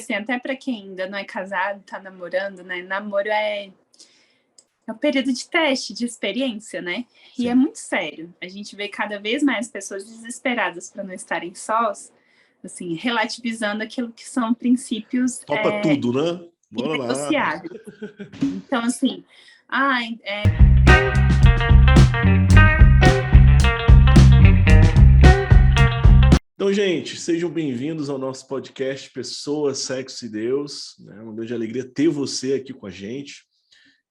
assim, até para quem ainda não é casado, tá namorando, né? Namoro é um período de teste, de experiência, né? Sim. E é muito sério. A gente vê cada vez mais pessoas desesperadas para não estarem sós, assim, relativizando aquilo que são princípios Topa tudo, né? Bora lá. inegociáveis. Então, assim, Então, gente, sejam bem-vindos ao nosso podcast Pessoas, Sexo e Deus. É uma grande alegria ter você aqui com a gente.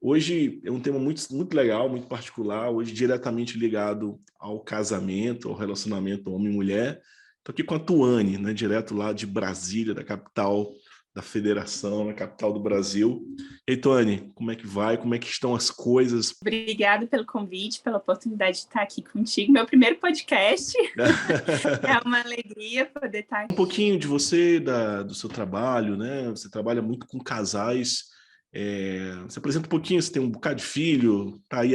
Hoje é um tema muito legal, muito particular, hoje diretamente ligado ao casamento, ao relacionamento homem e mulher. Estou aqui com a Tuane, né, direto lá de Brasília, da capital da federação, na capital do Brasil. E aí, Tuane, como é que vai? Como é que estão as coisas? obrigada pelo convite, pela oportunidade de estar aqui contigo. Meu primeiro podcast. É uma alegria poder estar aqui. Um pouquinho de você, do seu trabalho, né? Você trabalha muito com casais. Você apresenta um pouquinho, você tem um bocado de filho, tá aí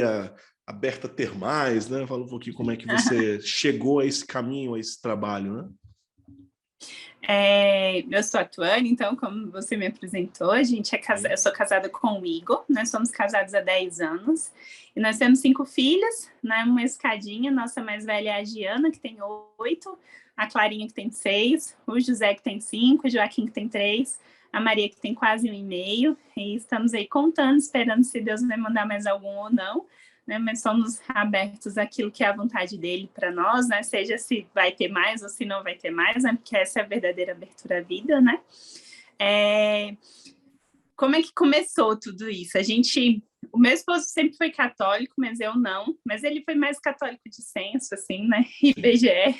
aberta a ter mais, né? Fala um pouquinho como é que você chegou a esse caminho, a esse trabalho, né? Eu sou a Tuane, então, como você me apresentou, eu sou casada com o Igor, nós somos casados há 10 anos, e nós temos 5 filhas, né, uma escadinha, nossa mais velha é a Giana, que tem 8, a Clarinha, que tem 6, o José, que tem 5, o Joaquim, que tem 3, a Maria, que tem quase 1,5, e estamos aí contando, esperando se Deus vai mandar mais algum ou não, né, mas somos abertos àquilo que é a vontade dele para nós, né, seja se vai ter mais ou se não vai ter mais, né, porque essa é a verdadeira abertura à vida, né. Como é que começou tudo isso? O meu esposo sempre foi católico, mas eu não, mas ele foi mais católico de senso, assim, né, IBGE,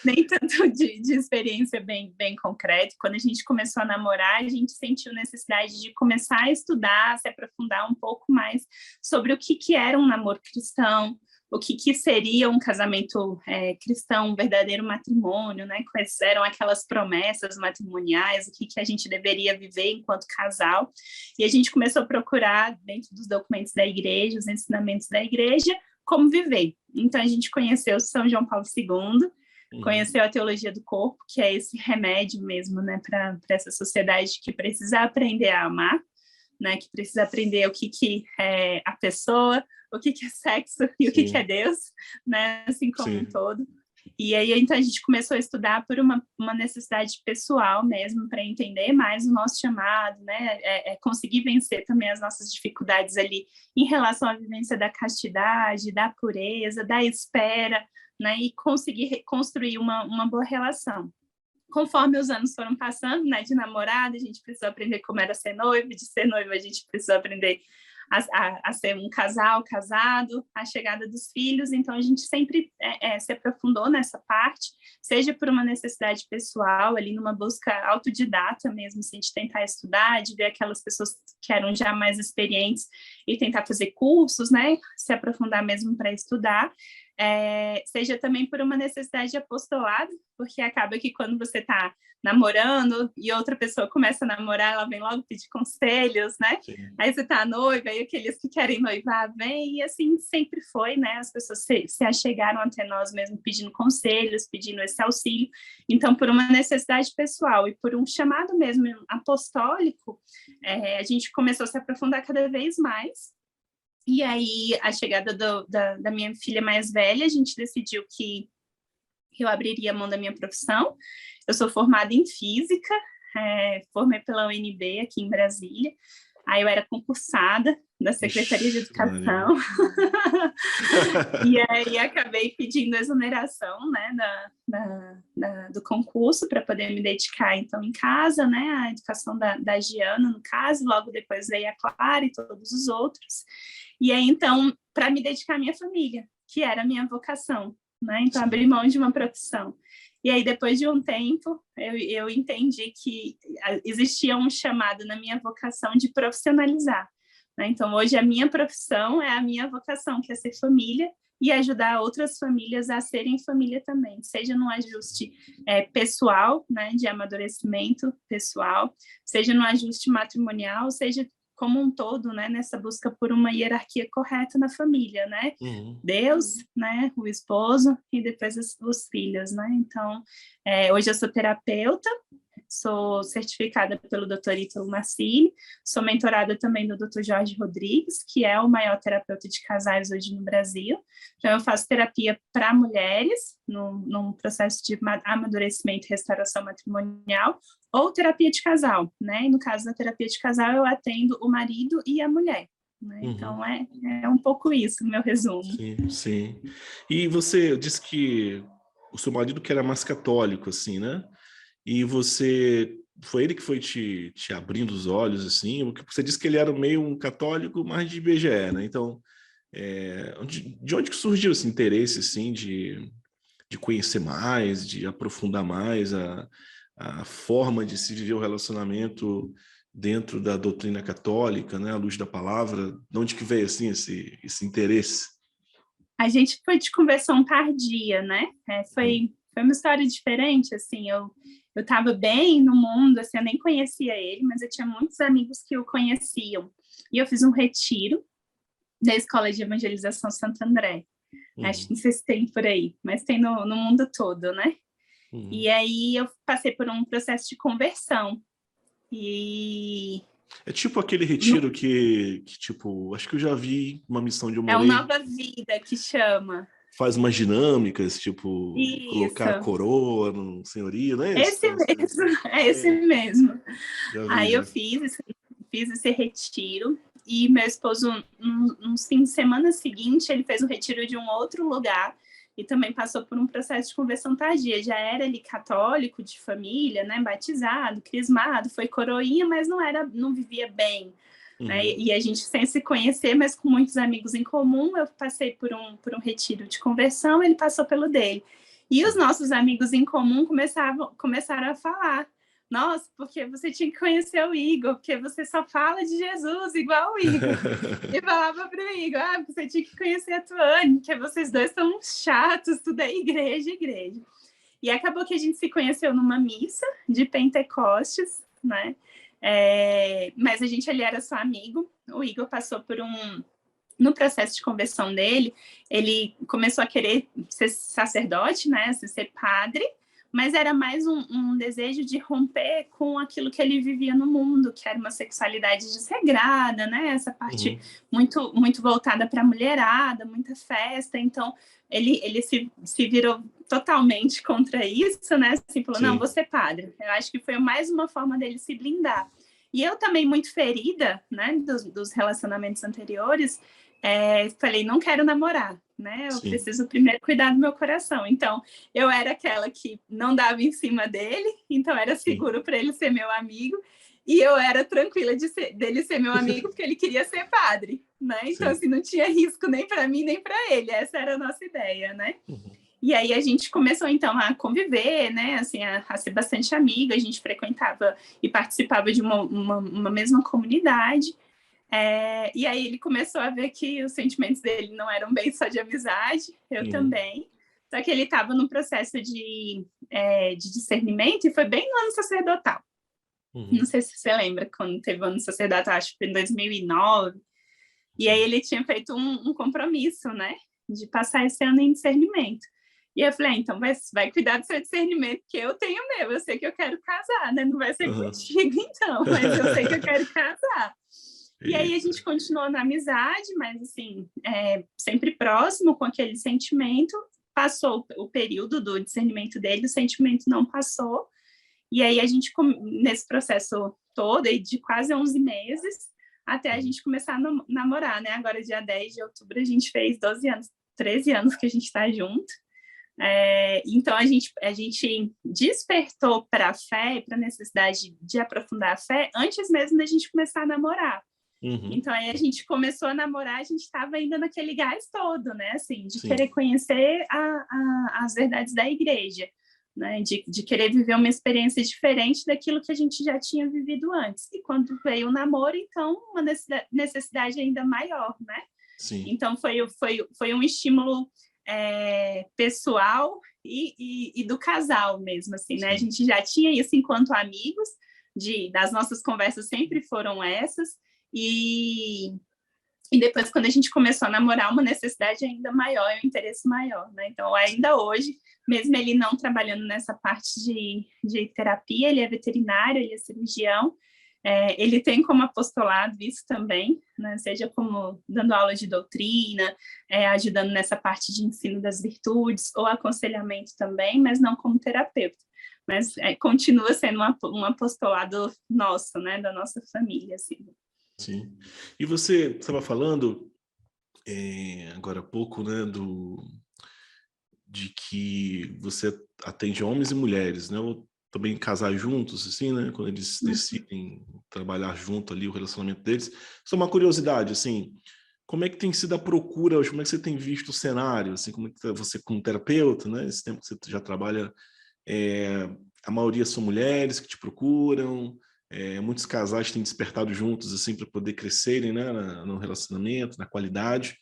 nem tanto de experiência bem concreta. Quando a gente começou a namorar, a gente sentiu necessidade de começar a estudar, se aprofundar um pouco mais sobre o que era um namoro cristão, o que seria um casamento cristão, um verdadeiro matrimônio, né? Quais eram aquelas promessas matrimoniais, o que a gente deveria viver enquanto casal. E a gente começou a procurar, dentro dos documentos da igreja, os ensinamentos da igreja, como viver. Então, a gente conheceu São João Paulo II, conheceu a teologia do corpo, que é esse remédio mesmo, né, para essa sociedade que precisa aprender a amar, né, que precisa aprender o que é a pessoa, o que é sexo e o que é Deus, né, assim como um todo. E aí, então, a gente começou a estudar por uma necessidade pessoal mesmo, para entender mais o nosso chamado, né, conseguir vencer também as nossas dificuldades ali em relação à vivência da castidade, da pureza, da espera, né, e conseguir reconstruir uma boa relação. Conforme os anos foram passando, né, de namorada, a gente precisou aprender como era ser noiva, de ser noiva a gente precisou aprender a ser um casal casado, a chegada dos filhos, então a gente sempre se aprofundou nessa parte, seja por uma necessidade pessoal, ali numa busca autodidata mesmo, assim, de tentar estudar, de ver aquelas pessoas que eram já mais experientes e tentar fazer cursos, né, se aprofundar mesmo para estudar, seja também por uma necessidade de apostolado, porque acaba que quando você está namorando e outra pessoa começa a namorar, ela vem logo pedir conselhos, né? Sim. Aí você tá noiva, e aqueles que querem noivar vêm, e assim sempre foi, né? As pessoas se achegaram até nós mesmo pedindo conselhos, pedindo esse auxílio. Então, por uma necessidade pessoal e por um chamado mesmo apostólico, a gente começou a se aprofundar cada vez mais. E aí, a chegada da minha filha mais velha, a gente decidiu que eu abriria a mão da minha profissão. Eu sou formada em física, formei pela UNB aqui em Brasília. Aí eu era concursada da Secretaria de Educação. E aí acabei pedindo exoneração, né, do concurso para poder me dedicar, então, em casa, né, à educação da Giana, no caso. Logo depois veio a Clara e todos os outros. E aí, então, para me dedicar à minha família, que era a minha vocação, né? Então, abri mão de uma profissão. E aí, depois de um tempo, eu entendi que existia um chamado na minha vocação de profissionalizar, né? Então, hoje, a minha profissão é a minha vocação, que é ser família e ajudar outras famílias a serem família também, seja no ajuste pessoal, né, de amadurecimento pessoal, seja no ajuste matrimonial, seja como um todo, né, nessa busca por uma hierarquia correta na família, né? Deus, né, o esposo e depois os filhos, né? Então, hoje eu sou terapeuta, sou certificada pelo Dr. Ítalo Marcilli, sou mentorada também do Dr. Jorge Rodrigues, que é o maior terapeuta de casais hoje no Brasil. Então, eu faço terapia para mulheres, num processo de amadurecimento e restauração matrimonial, ou terapia de casal, né? E no caso da terapia de casal, eu atendo o marido e a mulher. Né? Então, é um pouco isso, o meu resumo. Sim, sim. E você disse que o seu marido que era mais católico, assim, né? E foi ele que foi te abrindo os olhos, assim? Porque você disse que ele era meio um católico, mais de IBGE, né? Então, de onde que surgiu esse interesse, assim, de conhecer mais, de aprofundar mais a forma de se viver o relacionamento dentro da doutrina católica, né? À luz da palavra? De onde que veio, assim, esse interesse? A gente foi de conversão tardia, né? Foi uma história diferente, assim, eu estava bem no mundo, assim, eu nem conhecia ele, mas eu tinha muitos amigos que o conheciam. E eu fiz um retiro da Escola de Evangelização Santo André. Acho que não sei se tem por aí, mas tem no mundo todo, né? E aí eu passei por um processo de conversão. E... É tipo aquele retiro que, tipo, acho que eu já vi uma missão de eu É o morei, Nova Vida que chama. faz umas dinâmicas, tipo, colocar a Isso. coroa no senhorio, não é esse? Esse mesmo, é esse mesmo. Já vi, Aí eu já. fiz esse retiro e meu esposo, no fim de semana seguinte, ele fez um retiro de um outro lugar e também passou por um processo de conversão tardia. Já era ele católico de família, né, batizado, crismado, foi coroinha, mas não vivia bem. Né? E a gente sem se conhecer, mas com muitos amigos em comum, eu passei por um retiro de conversão, ele passou pelo dele. E os nossos amigos em comum começaram a falar: nossa, porque você tinha que conhecer o Igor, porque você só fala de Jesus igual o Igor. E falava para o Igor: você tinha que conhecer a Tuane, porque vocês dois são chatos, tudo é igreja, igreja. E acabou que a gente se conheceu numa missa de Pentecostes, né? Mas a gente ali era só amigo. O Igor passou por no processo de conversão dele, ele começou a querer ser sacerdote, né, ser padre, mas era mais um desejo de romper com aquilo que ele vivia no mundo, que era uma sexualidade desregrada, né, essa parte muito, muito voltada para a mulherada, muita festa. Então, ele se virou totalmente contra isso, né, assim, falou: não, vou ser padre. Eu acho que foi mais uma forma dele se blindar. E eu também, muito ferida, né, dos relacionamentos anteriores, falei: não quero namorar, né? Eu preciso primeiro cuidar do meu coração. Então, eu era aquela que não dava em cima dele, então era seguro para ele ser meu amigo, e eu era tranquila dele ser meu amigo porque ele queria ser padre, né? Então, assim, não tinha risco nem para mim nem para ele. Essa era a nossa ideia, né? E aí a gente começou, então, a conviver, né? Assim, a ser bastante amiga. A gente frequentava e participava de uma mesma comunidade. E aí ele começou a ver que os sentimentos dele não eram bem só de amizade, eu também. Só que ele estava num processo de discernimento e foi bem no ano sacerdotal. Não sei se você lembra quando teve o ano sacerdotal, acho que foi em 2009. E aí ele tinha feito um compromisso, né? De passar esse ano em discernimento. E eu falei: então vai cuidar do seu discernimento, porque eu tenho meu, eu sei que eu quero casar, né? Não vai ser contigo, então, mas eu sei que eu quero casar. E aí a gente continuou na amizade, mas assim, sempre próximo com aquele sentimento. Passou o período do discernimento dele, o sentimento não passou. E aí a gente, nesse processo todo, aí de quase 11 meses, até a gente começar a namorar, né? Agora, dia 10 de outubro, a gente fez 12 anos, 13 anos que a gente está junto. Então, a gente despertou para a fé, para a necessidade de aprofundar a fé, antes mesmo da gente começar a namorar. Então, aí a gente começou a namorar, a gente estava ainda naquele gás todo, né? Assim, de querer conhecer as verdades da igreja, né? De querer viver uma experiência diferente daquilo que a gente já tinha vivido antes. E quando veio o namoro, então, uma necessidade ainda maior, né? Então, foi um estímulo pessoal e do casal mesmo, assim, né? A gente já tinha isso enquanto amigos, das nossas conversas sempre foram essas. E E depois, quando a gente começou a namorar, uma necessidade ainda maior, um interesse maior, né? Então, ainda hoje, mesmo ele não trabalhando nessa parte de terapia, ele é veterinário, ele é cirurgião, ele tem como apostolado isso também, né? Seja como dando aula de doutrina, ajudando nessa parte de ensino das virtudes, ou aconselhamento também, mas não como terapeuta. Mas continua sendo um apostolado nosso, né? Da nossa família, assim. Sim. E você estava falando agora há pouco, né, de que você atende homens e mulheres, né? Ou também casar juntos, assim, né? Quando eles decidem trabalhar junto ali, o relacionamento deles. Só uma curiosidade, assim, como é que tem sido a procura hoje? Como é que você tem visto o cenário? Assim, como é que você, como terapeuta, né? Esse tempo que você já trabalha, a maioria são mulheres que te procuram. Muitos casais têm despertado juntos assim para poder crescerem, né, no relacionamento, na qualidade.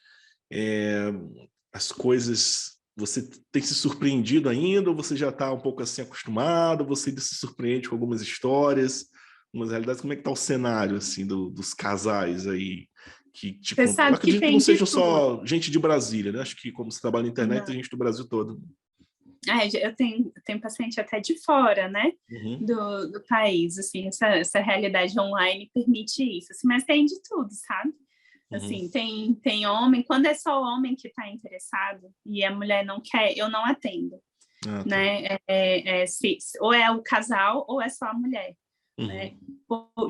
As coisas, você tem se surpreendido ainda ou você já está um pouco assim acostumado? Você ainda se surpreende com algumas histórias, algumas realidades? Como é que está o cenário assim dos casais aí que te Você contam? Eu sabe que acredito que tem não de sejam tudo. só gente de Brasília, né? Acho que como você trabalha na internet, tem gente do Brasil todo. Eu tenho paciente até de fora, né, Uhum. do país, assim, essa realidade online permite isso, assim, mas tem de tudo, sabe? Assim, tem homem, quando é só o homem que está interessado e a mulher não quer, eu não atendo, Ah, tá. né? Ou é o casal ou é só a mulher. Né?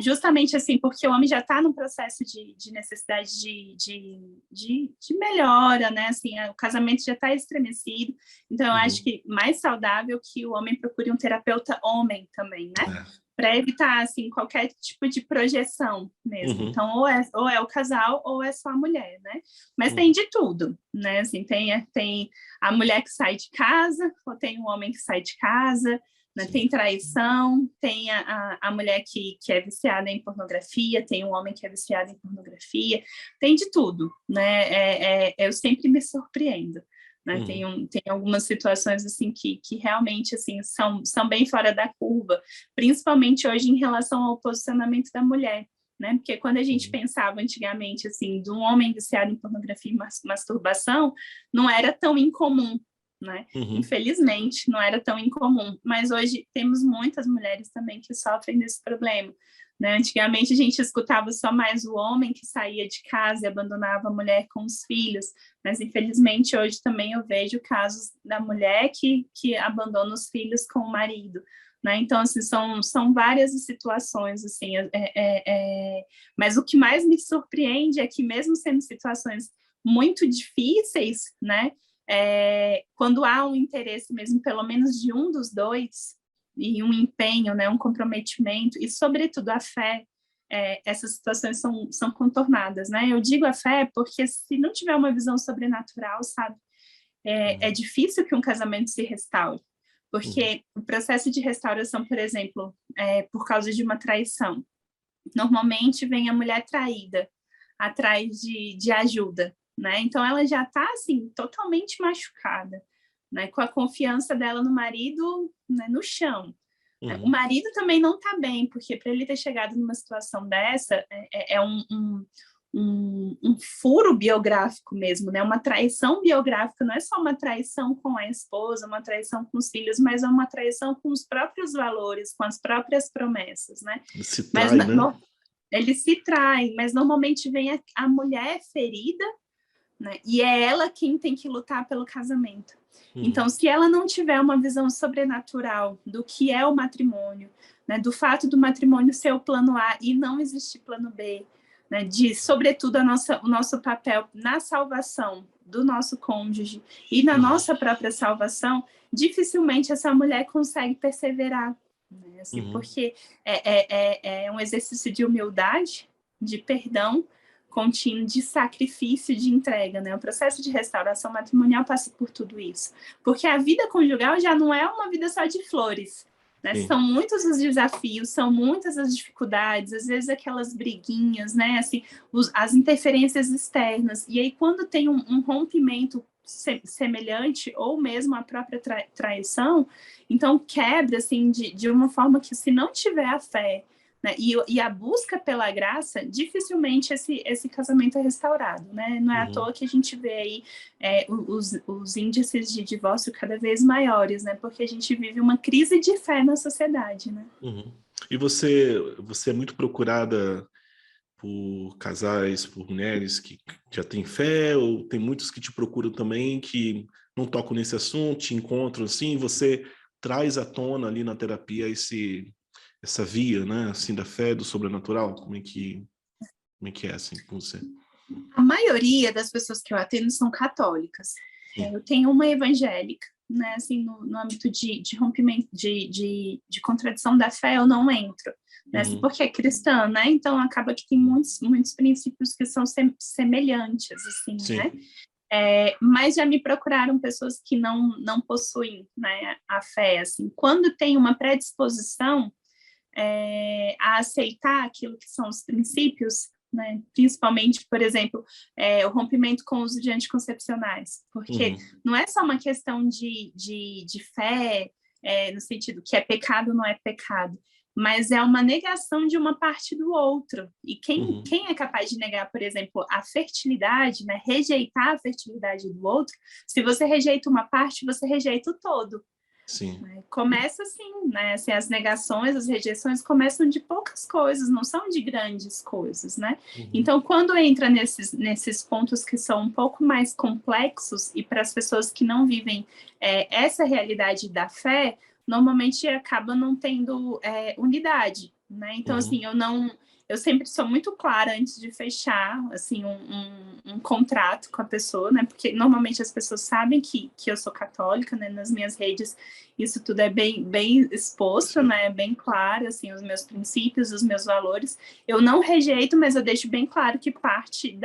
Justamente assim, porque o homem já está num processo de necessidade de melhora, né? Assim, o casamento já está estremecido, então eu acho que mais saudável que o homem procure um terapeuta homem também, né? Para evitar assim qualquer tipo de projeção mesmo. Então ou é o casal ou é só a mulher, né? Mas tem de tudo, né? Assim, tem a mulher que sai de casa, ou tem um homem que sai de casa, né? Tem traição, tem a mulher que é viciada em pornografia, tem um homem que é viciado em pornografia, tem de tudo, né? Eu sempre me surpreendo. Né? Tem algumas situações assim que realmente assim são bem fora da curva, principalmente hoje em relação ao posicionamento da mulher. Né? Porque quando a gente pensava antigamente assim de um homem viciado em pornografia e masturbação, não era tão incomum. Né? Infelizmente, não era tão incomum, mas hoje temos muitas mulheres também que sofrem desse problema. Né? Antigamente, a gente escutava só mais o homem que saía de casa e abandonava a mulher com os filhos, mas infelizmente hoje também eu vejo casos da mulher que abandona os filhos com o marido. Né? Então, assim, são várias situações, assim, mas o que mais me surpreende é que mesmo sendo situações muito difíceis, né? Quando há um interesse mesmo, pelo menos de um dos dois, e um empenho, né, um comprometimento, e sobretudo a fé, essas situações são contornadas, né? Eu digo a fé porque se não tiver uma visão sobrenatural, sabe, é difícil que um casamento se restaure, porque o processo de restauração, por exemplo, por causa de uma traição, normalmente vem a mulher traída atrás de ajuda, né? Então ela já está assim totalmente machucada, né? Com a confiança dela no marido, né, no chão. O marido também não está bem, porque para ele ter chegado numa situação dessa um furo biográfico mesmo, né? Uma traição biográfica, não é só uma traição com a esposa, uma traição com os filhos, mas é uma traição com os próprios valores, com as próprias promessas, né? Se trai, né? Ele se trai, mas normalmente vem a mulher ferida, né? E é ela quem tem que lutar pelo casamento. Então, se ela não tiver uma visão sobrenatural do que é o matrimônio, né? Do fato do matrimônio ser o plano A e não existir plano B, né? Sobretudo, o nosso papel na salvação do nosso cônjuge e na nossa própria salvação, dificilmente essa mulher consegue perseverar. Né? Assim, porque é um exercício de humildade, de perdão contínuo, de sacrifício, de entrega. Né? O processo de restauração matrimonial passa por tudo isso. Porque a vida conjugal já não é uma vida só de flores. Né? São muitos os desafios, são muitas as dificuldades, às vezes aquelas briguinhas, né? Assim, as interferências externas. E aí, quando tem um rompimento semelhante, ou mesmo a própria traição, então quebra assim, de uma forma que, se não tiver a fé, né? E a busca pela graça, dificilmente esse casamento é restaurado, né? Não é à toa que a gente vê aí os índices de divórcio cada vez maiores, né? Porque a gente vive uma crise de fé na sociedade, né? E você é muito procurada por casais, por mulheres que já têm fé, ou tem muitos que te procuram também que não tocam nesse assunto, te encontram assim, você traz à tona ali na terapia essa via, né, assim, da fé, do sobrenatural? Como é que é assim com você? A maioria das pessoas que eu atendo são católicas. Eu tenho uma evangélica, né, assim, no âmbito de rompimento, de contradição da fé, eu não entro, né, porque é cristã, né, então acaba que tem muitos princípios que são semelhantes, assim, Sim. né, mas já me procuraram pessoas que não possuem, né, a fé, assim, quando tem uma predisposição a aceitar aquilo que são os princípios, né? Principalmente, por exemplo, o rompimento com o uso de anticoncepcionais, porque não é só uma questão de fé, no sentido que é pecado ou não é pecado, mas é uma negação de uma parte do outro. E quem é capaz de negar, por exemplo, a fertilidade, né? Rejeitar a fertilidade do outro, se você rejeita uma parte, você rejeita o todo. Sim. Começa assim, né? Assim, as negações, as rejeições começam de poucas coisas, não são de grandes coisas, né? Então, quando entra nesses pontos que são um pouco mais complexos e para as pessoas que não vivem essa realidade da fé, normalmente acaba não tendo unidade, né? Então, assim, eu sempre sou muito clara antes de fechar, assim, um contrato com a pessoa, né? Porque normalmente as pessoas sabem que eu sou católica, né? Nas minhas redes isso tudo é bem exposto, né? Bem claro, assim, os meus princípios, os meus valores. Eu não rejeito, mas eu deixo bem claro que parte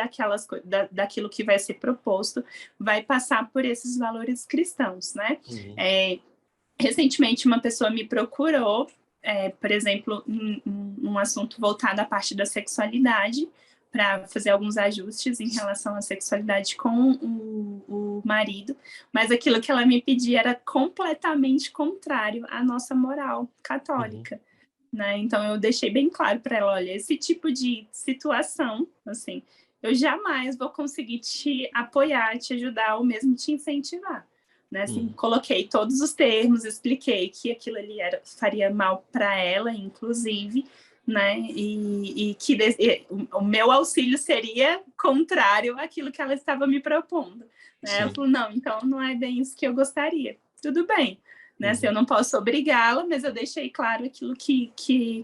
daquilo que vai ser proposto vai passar por esses valores cristãos, né? Recentemente, uma pessoa me procurou, por exemplo, um assunto voltado à parte da sexualidade, para fazer alguns ajustes em relação à sexualidade com o marido, mas aquilo que ela me pedia era completamente contrário à nossa moral católica, né? Então eu deixei bem claro para ela, olha, esse tipo de situação, assim, eu jamais vou conseguir te apoiar, te ajudar ou mesmo te incentivar. Né, assim, coloquei todos os termos, expliquei que aquilo ali faria mal para ela, inclusive, né, e que o meu auxílio seria contrário àquilo que ela estava me propondo. Né? Ela falou, não, então não é bem isso que eu gostaria. Tudo bem, né, assim, eu não posso obrigá-la, mas eu deixei claro aquilo que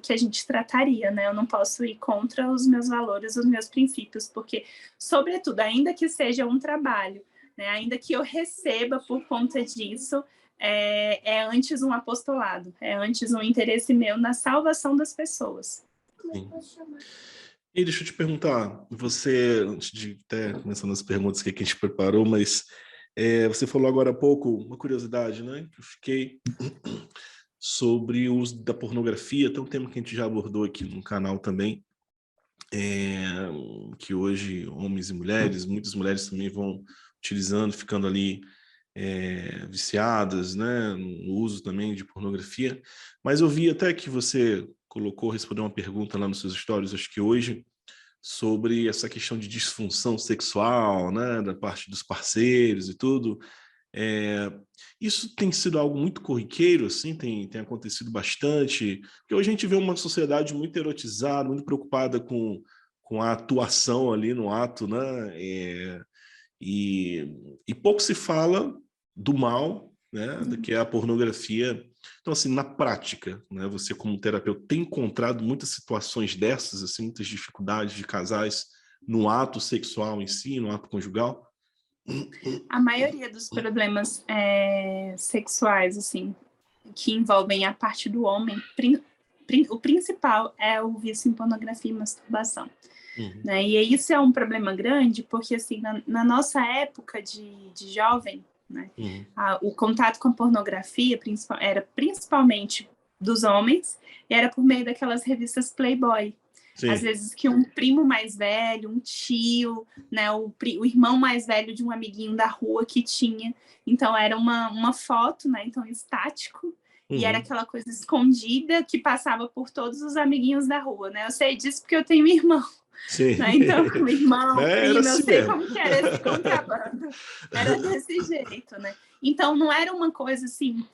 a gente trataria, né, eu não posso ir contra os meus valores, os meus princípios, porque, sobretudo, ainda que seja um trabalho, né, ainda que eu receba por conta disso, é antes um apostolado, é antes um interesse meu na salvação das pessoas. Sim. E deixa eu te perguntar, você, antes de até começar nas perguntas que a gente preparou, mas você falou agora há pouco, uma curiosidade, né, que eu fiquei sobre o uso da pornografia, tem um tema que a gente já abordou aqui no canal também, que hoje homens e mulheres, muitas mulheres também vão utilizando, ficando ali viciadas, né, no uso também de pornografia. Mas eu vi até que você respondeu uma pergunta lá nos seus stories, acho que hoje, sobre essa questão de disfunção sexual, né, da parte dos parceiros e tudo. Isso tem sido algo muito corriqueiro, assim, tem acontecido bastante, porque hoje a gente vê uma sociedade muito erotizada, muito preocupada com a atuação ali no ato, né, e pouco se fala do mal, né, que é a pornografia. Então, assim, na prática, né, você como terapeuta tem encontrado muitas situações dessas, assim, muitas dificuldades de casais no ato sexual em si, no ato conjugal? A maioria dos problemas sexuais, assim, que envolvem a parte do homem, o principal é o vício em pornografia e masturbação. Né? E isso é um problema grande, porque assim, na nossa época de jovem, né, o contato com a pornografia era principalmente dos homens, e era por meio daquelas revistas Playboy. Sim. Às vezes que um primo mais velho, um tio, né, o irmão mais velho de um amiguinho da rua que tinha. Então era uma foto, né, então estático, E era aquela coisa escondida que passava por todos os amiguinhos da rua, né? Eu sei disso porque eu tenho um irmão. Sim. Né? Então, irmão, Era primo, eu assim sei mesmo. como que era esse contrabando. Era desse jeito, né? Então, não era uma coisa assim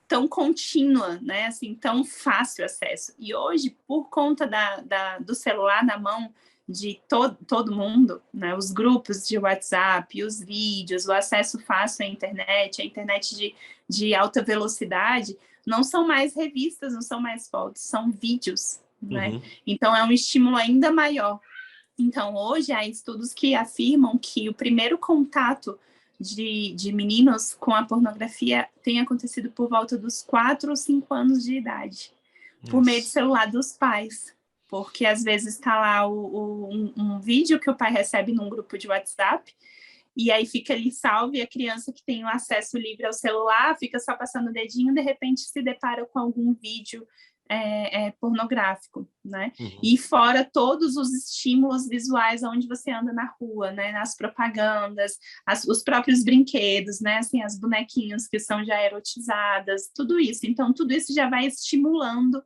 tão contínua, né? Assim, tão fácil acesso. E hoje, por conta do celular na mão de todo mundo, né? Os grupos de WhatsApp, os vídeos, o acesso fácil à internet, a internet de alta velocidade, não são mais revistas, não são mais fotos, são vídeos, né? Então, é um estímulo ainda maior. Então, hoje, há estudos que afirmam que o primeiro contato de meninos com a pornografia tem acontecido por volta dos 4 ou 5 anos de idade, por meio do celular dos pais. Porque, às vezes, está lá um vídeo que o pai recebe num grupo de WhatsApp, e aí fica ali salvo, e a criança que tem o acesso livre ao celular fica só passando o dedinho, de repente se depara com algum vídeo pornográfico, né? E fora todos os estímulos visuais onde você anda na rua, né? Nas propagandas, os próprios brinquedos, né? Assim, as bonequinhas que são já erotizadas, tudo isso. Então, tudo isso já vai estimulando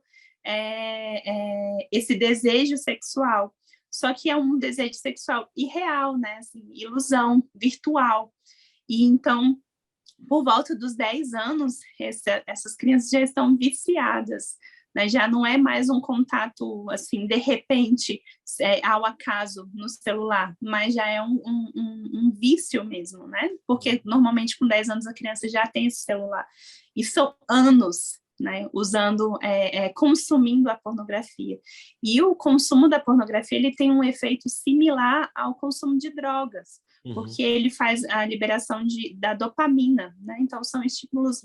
esse desejo sexual. Só que é um desejo sexual irreal, né? Assim, ilusão, virtual. E então, por volta dos 10 anos, essas crianças já estão viciadas, né? Já não é mais um contato, assim, de repente, ao acaso no celular, mas já é um vício mesmo, né? Porque normalmente com 10 anos a criança já tem esse celular. E são anos, né, usando, consumindo a pornografia. E o consumo da pornografia, ele tem um efeito similar ao consumo de drogas, porque ele faz a liberação da dopamina, né? Então, são estímulos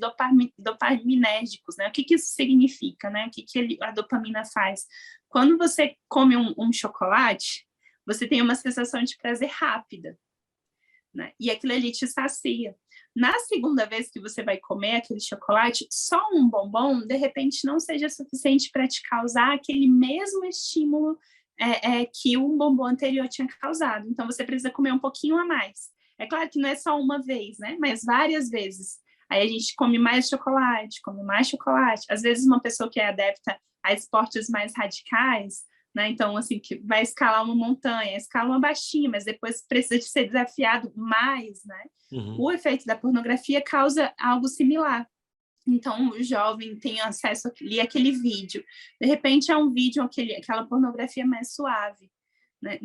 dopaminérgicos, né? O que isso significa, né? O que a dopamina faz? Quando você come um chocolate, você tem uma sensação de prazer rápida, né? E aquilo ali te sacia. Na segunda vez que você vai comer aquele chocolate, só um bombom, de repente, não seja suficiente para te causar aquele mesmo estímulo que o bombom anterior tinha causado. Então, você precisa comer um pouquinho a mais. É claro que não é só uma vez, né? Mas várias vezes. Aí a gente come mais chocolate, come mais chocolate. Às vezes, uma pessoa que é adepta a esportes mais radicais, né? Então, assim, que vai escalar uma montanha, escala uma baixinha, mas depois precisa de ser desafiado mais, né? O efeito da pornografia causa algo similar. Então, o jovem tem acesso àquele vídeo. De repente, é um vídeo, aquela pornografia mais suave, né?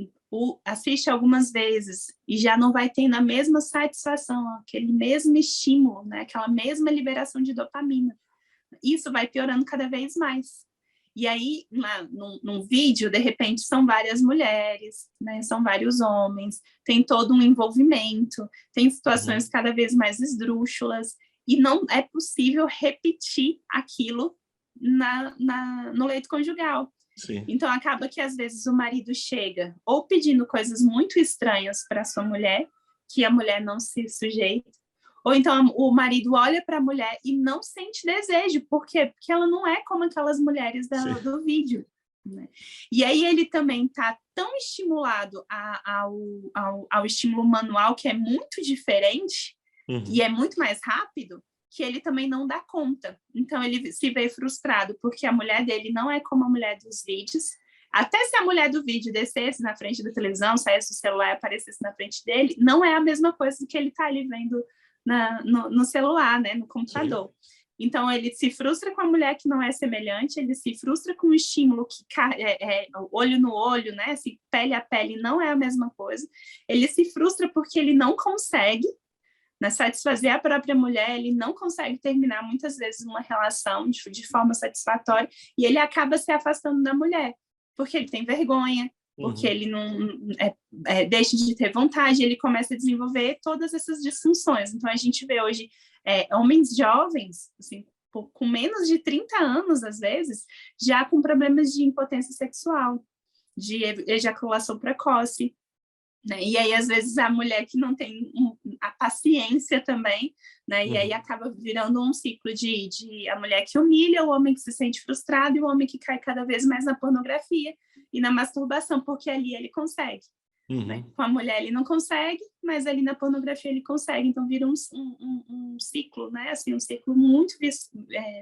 Assiste algumas vezes e já não vai ter a mesma satisfação, aquele mesmo estímulo, né? Aquela mesma liberação de dopamina. Isso vai piorando cada vez mais. E aí, num vídeo, de repente, são várias mulheres, né? São vários homens, tem todo um envolvimento, tem situações cada vez mais esdrúxulas, e não é possível repetir aquilo no leito conjugal. Sim. Então, acaba que, às vezes, o marido chega ou pedindo coisas muito estranhas para sua mulher, que a mulher não se sujeita, ou então o marido olha para a mulher e não sente desejo. Por quê? Porque ela não é como aquelas mulheres do vídeo, né? E aí ele também está tão estimulado ao estímulo manual, que é muito diferente e é muito mais rápido, que ele também não dá conta. Então ele se vê frustrado, porque a mulher dele não é como a mulher dos vídeos. Até se a mulher do vídeo descesse na frente da televisão, saísse do celular e aparecesse na frente dele, não é a mesma coisa que ele está ali vendo no celular, né, no computador. Sim. Então, ele se frustra com a mulher que não é semelhante, ele se frustra com o estímulo que olho no olho, né, assim, pele a pele não é a mesma coisa. Ele se frustra porque ele não consegue, né, satisfazer a própria mulher, ele não consegue terminar muitas vezes uma relação de forma satisfatória, e ele acaba se afastando da mulher, porque ele tem vergonha, porque ele não deixa de ter vontade, ele começa a desenvolver todas essas disfunções. Então, a gente vê hoje homens jovens, assim, com menos de 30 anos, às vezes, já com problemas de impotência sexual, de ejaculação precoce, né? E aí, às vezes, a mulher que não tem a paciência também, né? E aí acaba virando um ciclo de a mulher que humilha, o homem que se sente frustrado e o homem que cai cada vez mais na pornografia e na masturbação, porque ali ele consegue, né? Uhum. Com a mulher ele não consegue, mas ali na pornografia ele consegue. Então vira um ciclo, né? Assim, um ciclo muito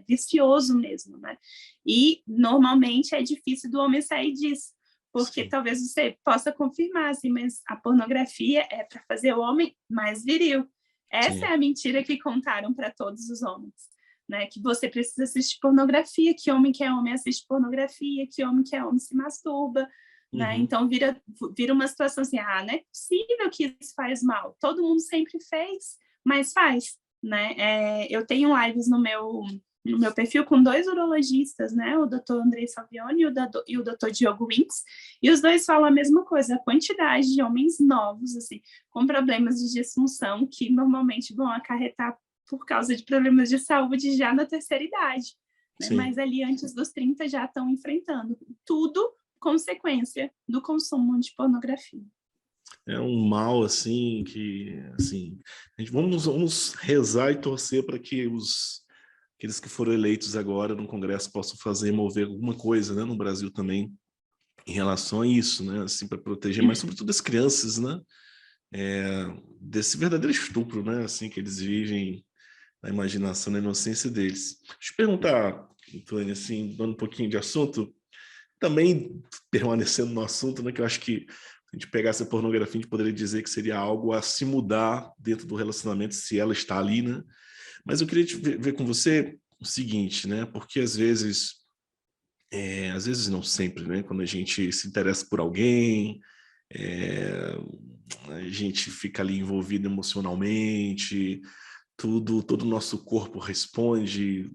vicioso mesmo, né? E normalmente é difícil do homem sair disso, porque Sim. talvez você possa confirmar, assim, mas a pornografia é para fazer o homem mais viril. Essa Sim. é a mentira que contaram para todos os homens. Né, que você precisa assistir pornografia, que homem que é homem assiste pornografia, que homem que é homem se masturba, né? Uhum. Então vira uma situação assim, não é possível que isso faz mal. Todo mundo sempre fez, mas faz, né? Eu tenho lives no meu perfil com 2 urologistas, né? O Dr. Andrei Salvioni e o Dr. Diogo Winks, e os 2 falam a mesma coisa, a quantidade de homens novos, assim, com problemas de disfunção que normalmente vão acarretar por causa de problemas de saúde já na terceira idade, né? Mas ali antes dos 30 já estão enfrentando. Tudo consequência do consumo de pornografia. É um mal, assim, que, assim, vamos rezar e torcer para que aqueles que foram eleitos agora no Congresso possam fazer, mover alguma coisa, né, no Brasil também, em relação a isso, né, assim, para proteger, mas sobretudo as crianças, né, desse verdadeiro estupro, né, assim, que eles vivem na imaginação, na inocência deles. Deixa eu perguntar, Antônio, assim, dando um pouquinho de assunto, também permanecendo no assunto, né, que eu acho que se a gente pegasse a pornografia, a gente poderia dizer que seria algo a se mudar dentro do relacionamento, se ela está ali, né? Mas eu queria ver com você o seguinte, né? Porque às vezes não sempre, né? Quando a gente se interessa por alguém, a gente fica ali envolvido emocionalmente, todo o nosso corpo responde,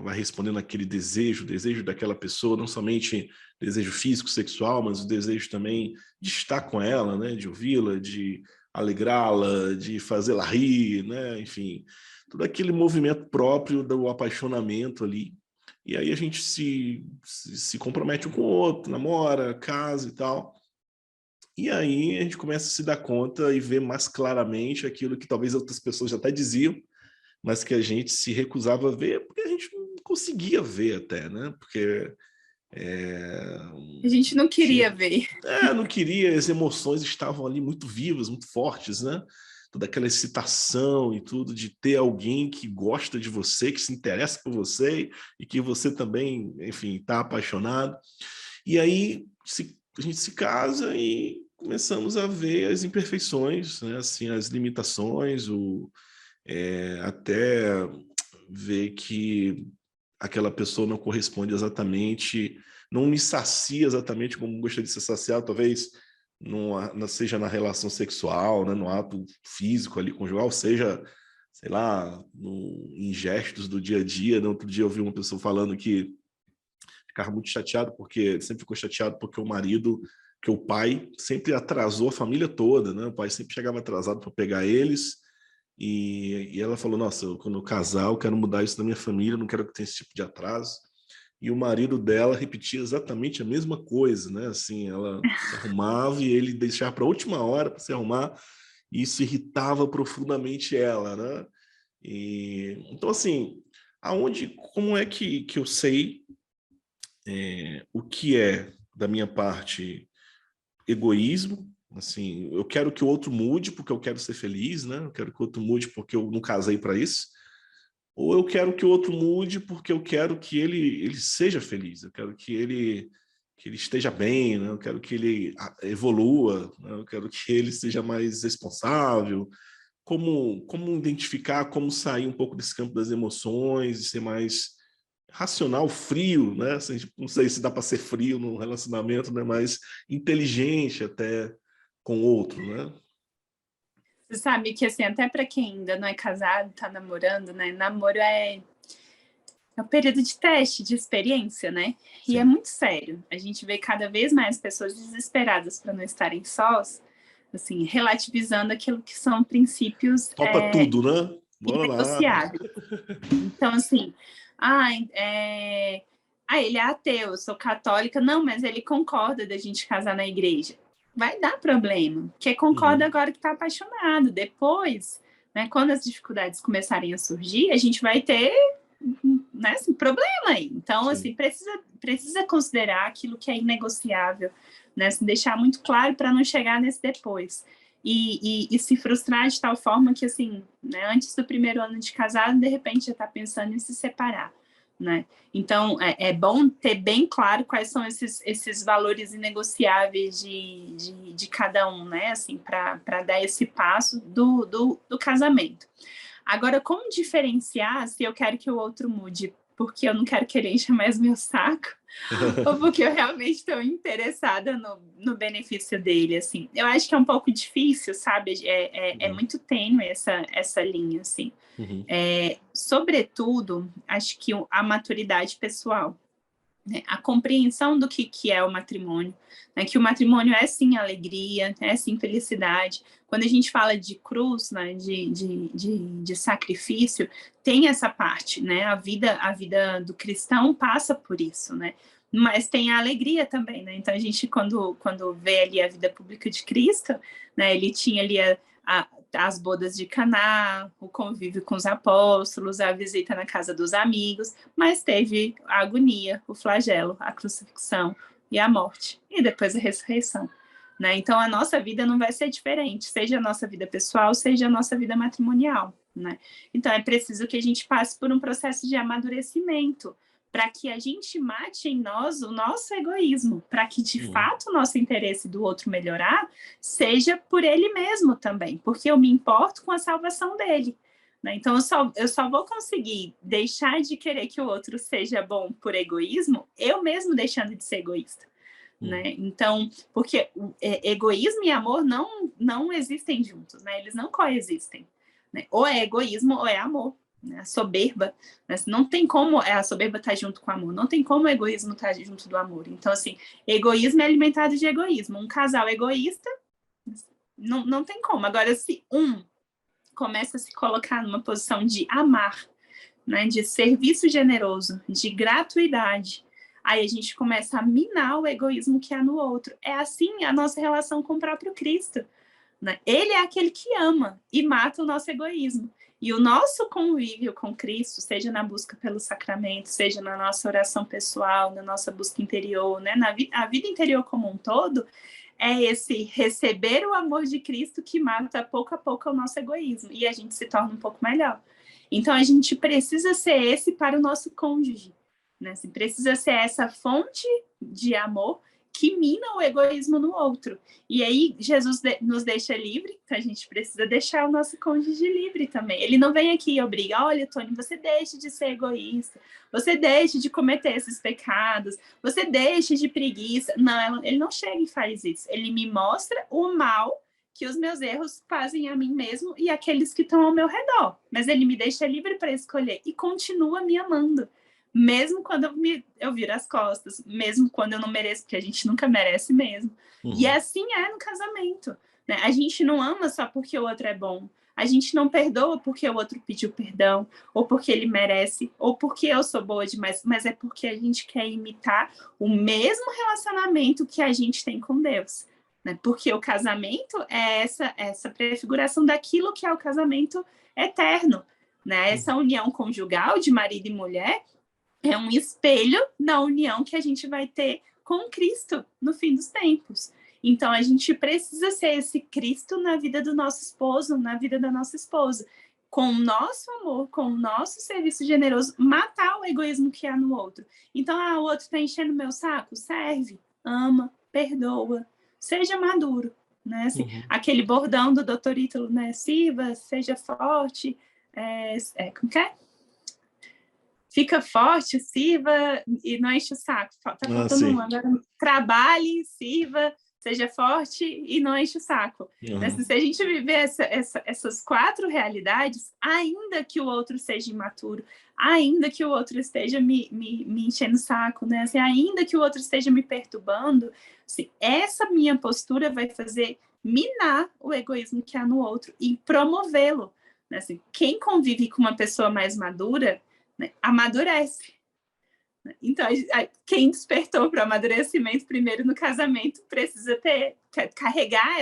vai respondendo aquele desejo, daquela pessoa, não somente desejo físico, sexual, mas o desejo também de estar com ela, né, de ouvi-la, de alegrá-la, de fazê-la rir, né, enfim, todo aquele movimento próprio do apaixonamento ali. E aí a gente se compromete um com o outro, namora, casa e tal. E aí a gente começa a se dar conta e ver mais claramente aquilo que talvez outras pessoas já até diziam, mas que a gente se recusava a ver, porque a gente não conseguia ver até, né? Porque A gente não queria tinha, ver. não queria, as emoções estavam ali muito vivas, muito fortes, né? Toda aquela excitação e tudo de ter alguém que gosta de você, que se interessa por você e que você também, enfim, está apaixonado. E aí a gente se casa e começamos a ver as imperfeições, né? Assim, as limitações, até ver que aquela pessoa não corresponde exatamente, não me sacia exatamente como gostaria de ser saciado, talvez não seja na relação sexual, né, no ato físico ali conjugal, seja, sei lá, em gestos do dia a dia. No outro dia eu vi uma pessoa falando que ficava muito chateado porque sempre ficou chateado porque que o pai sempre atrasou a família toda, né? O pai sempre chegava atrasado para pegar eles. E ela falou: nossa, quando eu casar, eu quero mudar isso na minha família, não quero que tenha esse tipo de atraso. E o marido dela repetia exatamente a mesma coisa, né? Assim, ela se arrumava e ele deixava para a última hora para se arrumar, e isso irritava profundamente ela, né? Então, assim, como é que eu sei o que é, da minha parte, egoísmo? Assim, eu quero que o outro mude porque eu quero ser feliz, né? Eu quero que o outro mude porque eu não casei para isso. Ou eu quero que o outro mude porque eu quero que ele seja feliz. Eu quero que ele esteja bem, né? Eu quero que ele evolua, né? Eu quero que ele seja mais responsável. Como identificar, como sair um pouco desse campo das emoções e ser mais racional, frio, né? Assim, não sei se dá para ser frio no relacionamento, né? Mas inteligente até com o outro, né? Você sabe que, assim, até para quem ainda não é casado, tá namorando, né? Namoro é um período de teste, de experiência, né? E é Sim. muito sério. A gente vê cada vez mais pessoas desesperadas para não estarem sós, assim, relativizando aquilo que são princípios Topa tudo, né? Bora lá. inegociáveis. Então, assim, ele é ateu, eu sou católica. Não, mas ele concorda da gente casar na igreja. Vai dar problema, porque concorda Uhum. agora que está apaixonado. Depois, né, quando as dificuldades começarem a surgir, a gente vai ter né, assim, problema aí. Então, Sim. assim, precisa considerar aquilo que é inegociável, né, assim, deixar muito claro para não chegar nesse depois. E se frustrar de tal forma que, assim, né, antes do primeiro ano de casado, de repente já está pensando em se separar, né? Então, é bom ter bem claro quais são esses valores inegociáveis de cada um, né? Assim, para dar esse passo do casamento. Agora, como diferenciar se eu quero que o outro mude porque eu não quero que ele encha mais meu saco ou porque eu realmente estou interessada no benefício dele, assim. Eu acho que é um pouco difícil, sabe? É muito tênue essa linha, assim. Uhum. Sobretudo, acho que a maturidade pessoal, né? A compreensão do que é o matrimônio, né? Que o matrimônio é sim alegria, é sim felicidade. Quando a gente fala de cruz, né? de sacrifício, tem essa parte, né? A vida do cristão passa por isso, né? Mas tem a alegria também, né? Então a gente, quando vê ali a vida pública de Cristo, né? Ele tinha ali as bodas de Caná, o convívio com os apóstolos, a visita na casa dos amigos, mas teve a agonia, o flagelo, a crucifixão e a morte, e depois a ressurreição. Né? Então, a nossa vida não vai ser diferente, seja a nossa vida pessoal, seja a nossa vida matrimonial. Né? Então, é preciso que a gente passe por um processo de amadurecimento, para que a gente mate em nós o nosso egoísmo, para que, de fato, o nosso interesse do outro melhorar seja por ele mesmo também, porque eu me importo com a salvação dele. Né? Então, eu só vou conseguir deixar de querer que o outro seja bom por egoísmo, eu mesmo deixando de ser egoísta. Né? Então, porque egoísmo e amor não existem juntos, né? Eles não coexistem. Né? Ou é egoísmo ou é amor. Né? A soberba, né? Não tem como a soberba estar junto com o amor, não tem como o egoísmo estar junto do amor. Então, assim, egoísmo é alimentado de egoísmo. Um casal egoísta, não tem como. Agora, se um começa a se colocar numa posição de amar, né, de serviço generoso, de gratuidade, aí a gente começa a minar o egoísmo que há no outro. É assim a nossa relação com o próprio Cristo. Né? Ele é aquele que ama e mata o nosso egoísmo. E o nosso convívio com Cristo, seja na busca pelo sacramento, seja na nossa oração pessoal, na nossa busca interior, né? A vida interior como um todo, é esse receber o amor de Cristo que mata pouco a pouco o nosso egoísmo e a gente se torna um pouco melhor. Então, a gente precisa ser esse para o nosso cônjuge, né? Assim, precisa ser essa fonte de amor que mina o egoísmo no outro. E aí, Jesus nos deixa livre, então a gente precisa deixar o nosso cônjuge livre também. Ele não vem aqui e obriga, olha, Tony, você deixe de ser egoísta, você deixe de cometer esses pecados, você deixe de preguiça. Não, ele não chega e faz isso. Ele me mostra o mal que os meus erros fazem a mim mesmo e aqueles que estão ao meu redor. Mas ele me deixa livre para escolher e continua me amando. Mesmo quando eu viro as costas, mesmo quando eu não mereço, porque a gente nunca merece mesmo. E assim é no casamento. Né? A gente não ama só porque o outro é bom. A gente não perdoa porque o outro pediu perdão, ou porque ele merece, ou porque eu sou boa demais, mas é porque a gente quer imitar o mesmo relacionamento que a gente tem com Deus. Né? Porque o casamento é essa prefiguração daquilo que é o casamento eterno. Né? Essa união conjugal de marido e mulher é um espelho da união que a gente vai ter com Cristo no fim dos tempos. Então, a gente precisa ser esse Cristo na vida do nosso esposo, na vida da nossa esposa. Com o nosso amor, com o nosso serviço generoso, matar o egoísmo que há no outro. Então, o outro está enchendo meu saco? Serve, ama, perdoa, seja maduro. Né? Assim, aquele bordão do Dr. Ítalo, né? Sirva, seja forte, como que é? Fica forte, sirva e não enche o saco. Tá faltando um agora. Trabalhe, sirva, seja forte e não enche o saco. Se a gente viver essas 4 realidades, ainda que o outro seja imaturo, ainda que o outro esteja me enchendo o saco, né? Assim, ainda que o outro esteja me perturbando, assim, essa minha postura vai fazer minar o egoísmo que há no outro e promovê-lo. Né? Assim, quem convive com uma pessoa mais madura, né, amadurece. Então, quem despertou para o amadurecimento primeiro no casamento precisa carregar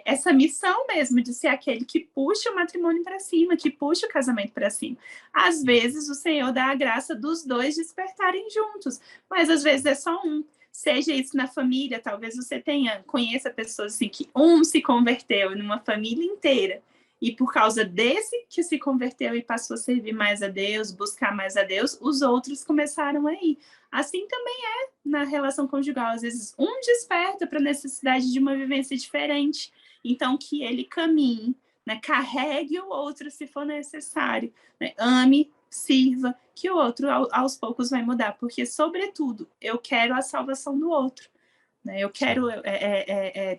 essa missão mesmo de ser aquele que puxa o matrimônio para cima, que puxa o casamento para cima. Às vezes o Senhor dá a graça dos dois despertarem juntos, mas às vezes é só um. Seja isso na família, talvez você conheça pessoas assim que um se converteu numa família inteira, e por causa desse que se converteu e passou a servir mais a Deus, buscar mais a Deus, os outros começaram a ir. Assim também é na relação conjugal. Às vezes um desperta para a necessidade de uma vivência diferente. Então que ele caminhe, né? Carregue o outro se for necessário, né? Ame, sirva, que o outro aos poucos vai mudar. Porque, sobretudo, eu quero a salvação do outro. Eu quero,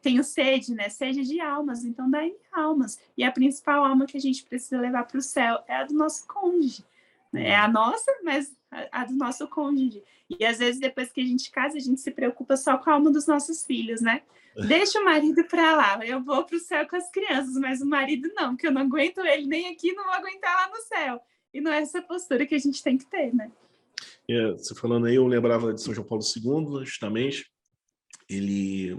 tenho sede, né? Sede de almas, então dai-me almas. E a principal alma que a gente precisa levar para o céu é a do nosso cônjuge. É a nossa, mas a do nosso cônjuge. E às vezes, depois que a gente casa, a gente se preocupa só com a alma dos nossos filhos, né? Deixa o marido para lá, eu vou para o céu com as crianças, mas o marido não, porque eu não aguento ele nem aqui, não vou aguentar lá no céu. E não é essa postura que a gente tem que ter, né? Você falando aí, eu lembrava de São João Paulo II, justamente. Ele,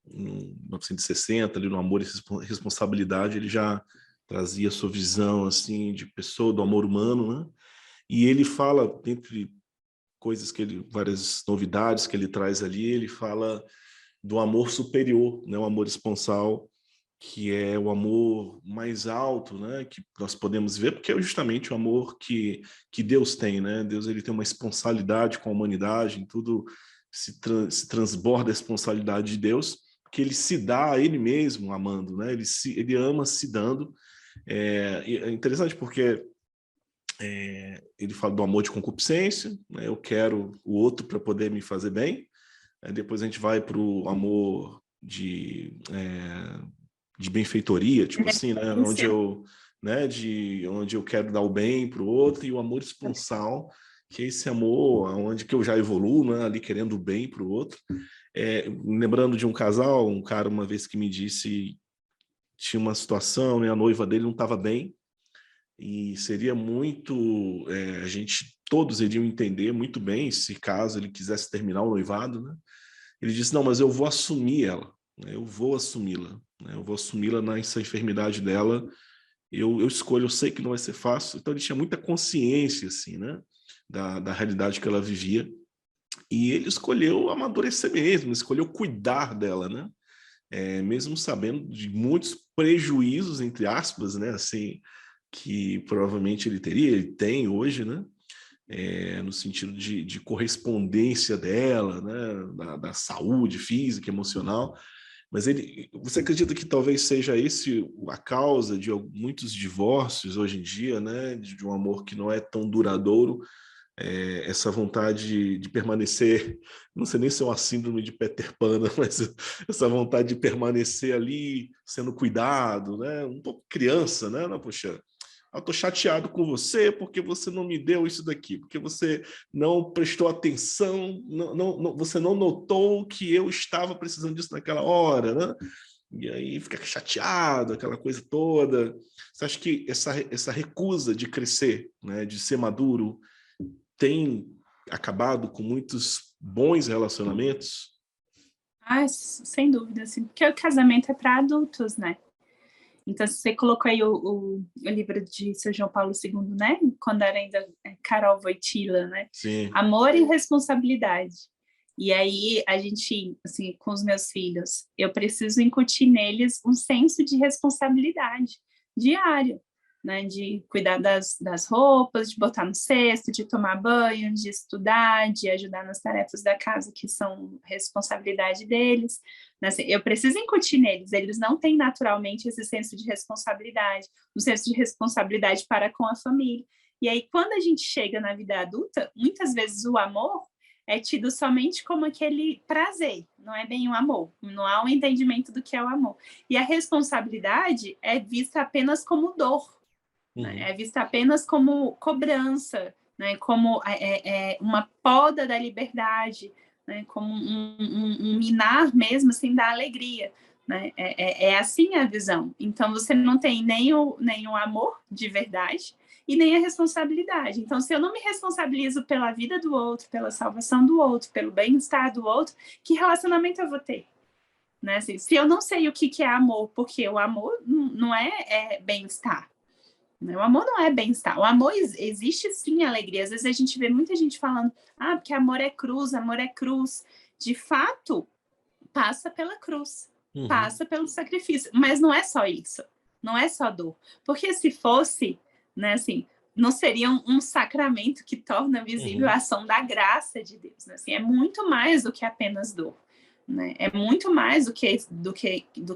em 1960, ali no Amor e Responsabilidade, ele já trazia a sua visão assim de pessoa, do amor humano, né? E ele fala, entre coisas várias novidades que ele traz ali, ele fala do amor superior, né? O amor esponsal, que é o amor mais alto, né? Que nós podemos ver, porque é justamente o amor que Deus tem, né? Deus, ele tem uma esponsalidade com a humanidade, em tudo se transborda a esponsalidade de Deus, que ele se dá a ele mesmo amando, né? Ele ama se dando. É interessante porque ele fala do amor de concupiscência, né? Eu quero o outro para poder me fazer bem. Aí depois a gente vai para o amor de benfeitoria, tipo assim, né? Onde eu quero dar o bem para o outro, e o amor esponsal, que é esse amor onde que eu já evoluo, né? Ali querendo o bem para o outro. Lembrando de um casal, um cara uma vez que me disse, tinha uma situação, né? A noiva dele não estava bem, e seria muito, todos iriam entender muito bem se caso ele quisesse terminar o noivado, né? Ele disse, não, mas eu vou assumir ela, né? Eu vou assumi-la, né? Eu vou assumi-la nessa enfermidade dela, eu escolho, eu sei que não vai ser fácil. Então ele tinha muita consciência, assim, né? Da realidade que ela vivia, e ele escolheu amadurecer mesmo, escolheu cuidar dela, né? Mesmo sabendo de muitos prejuízos, entre aspas, né? Assim, que provavelmente ele tem hoje, né? No sentido de correspondência dela, né? Da saúde física, emocional. Mas você acredita que talvez seja esse a causa de muitos divórcios hoje em dia, né? De um amor que não é tão duradouro, essa vontade de permanecer, não sei nem se é uma síndrome de Peter Pan, mas essa vontade de permanecer ali sendo cuidado, né? Um pouco criança, né? Não, poxa, eu estou chateado com você porque você não me deu isso daqui, porque você não prestou atenção, você não notou que eu estava precisando disso naquela hora, né? E aí fica chateado, aquela coisa toda. Você acha que essa recusa de crescer, né, de ser maduro, tem acabado com muitos bons relacionamentos? Sem dúvida, assim, porque o casamento é para adultos, né? Então, você colocou aí o livro de São João Paulo II, né? Quando era ainda Karol Wojtyla, né? Sim. Amor e responsabilidade. E aí, a gente, assim, com os meus filhos, eu preciso incutir neles um senso de responsabilidade diário, né? De cuidar das roupas, de botar no cesto, de tomar banho, de estudar, de ajudar nas tarefas da casa que são responsabilidade deles. Assim, eu preciso incutir neles, eles não têm naturalmente esse senso de responsabilidade, um senso de responsabilidade para com a família. E aí, quando a gente chega na vida adulta, muitas vezes o amor é tido somente como aquele prazer, não é bem o amor, não há um entendimento do que é o amor. E a responsabilidade é vista apenas como dor, né? É vista apenas como cobrança, né? Como uma poda da liberdade, né? Como um minar mesmo, assim, da alegria. Né? É assim a visão. Então, você não tem nem o amor de verdade e nem a responsabilidade. Então, se eu não me responsabilizo pela vida do outro, pela salvação do outro, pelo bem-estar do outro, que relacionamento eu vou ter? né? Assim, se eu não sei o que é amor, porque o amor não é bem-estar. Né? O amor não é bem-estar. O amor existe sim alegria. Às vezes a gente vê muita gente falando, porque amor é cruz, amor é cruz. De fato, passa pela cruz, passa pelo sacrifício. Mas não é só isso. Não é só dor. Porque se fosse, né, assim, não seria um sacramento que torna visível a ação da graça de Deus. Né? Assim, é muito mais do que apenas dor. Né? É muito mais do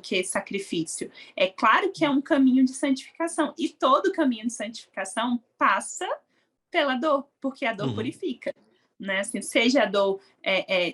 que sacrifício. É claro que é um caminho de santificação. E todo caminho de santificação passa pela dor, porque a dor purifica. Né? Assim, seja a dor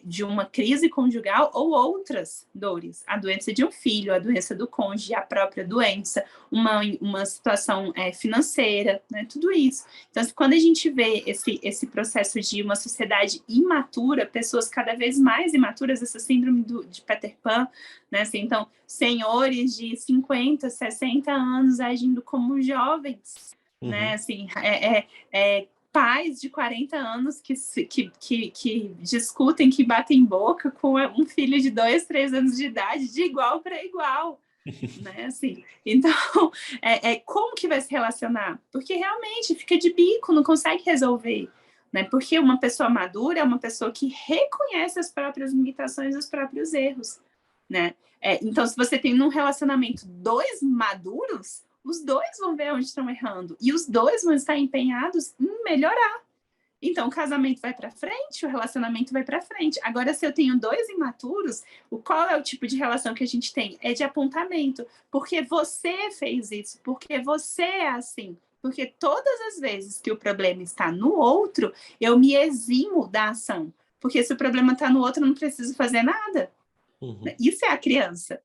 de uma crise conjugal ou outras dores. A doença de um filho, a doença do cônjuge, a própria doença, uma situação financeira, né? Tudo isso. Então, quando a gente vê esse processo de uma sociedade imatura, pessoas cada vez mais imaturas, essa síndrome de Peter Pan, né? Assim, então, senhores de 50, 60 anos agindo como jovens, né? Assim, pais de 40 anos que discutem, que batem boca com um filho de 2, 3 anos de idade, de igual para igual. Né? Assim, então, como que vai se relacionar? Porque realmente fica de bico, não consegue resolver. Né? Porque uma pessoa madura é uma pessoa que reconhece as próprias limitações e os próprios erros. Né? Então, se você tem num relacionamento 2 maduros, os 2 vão ver onde estão errando e os 2 vão estar empenhados em melhorar. Então, o casamento vai para frente, o relacionamento vai para frente. Agora, se eu tenho 2 imaturos, qual é o tipo de relação que a gente tem? É de apontamento. Porque você fez isso, porque você é assim. Porque todas as vezes que o problema está no outro, eu me eximo da ação. Porque se o problema está no outro, eu não preciso fazer nada. Isso é a criança.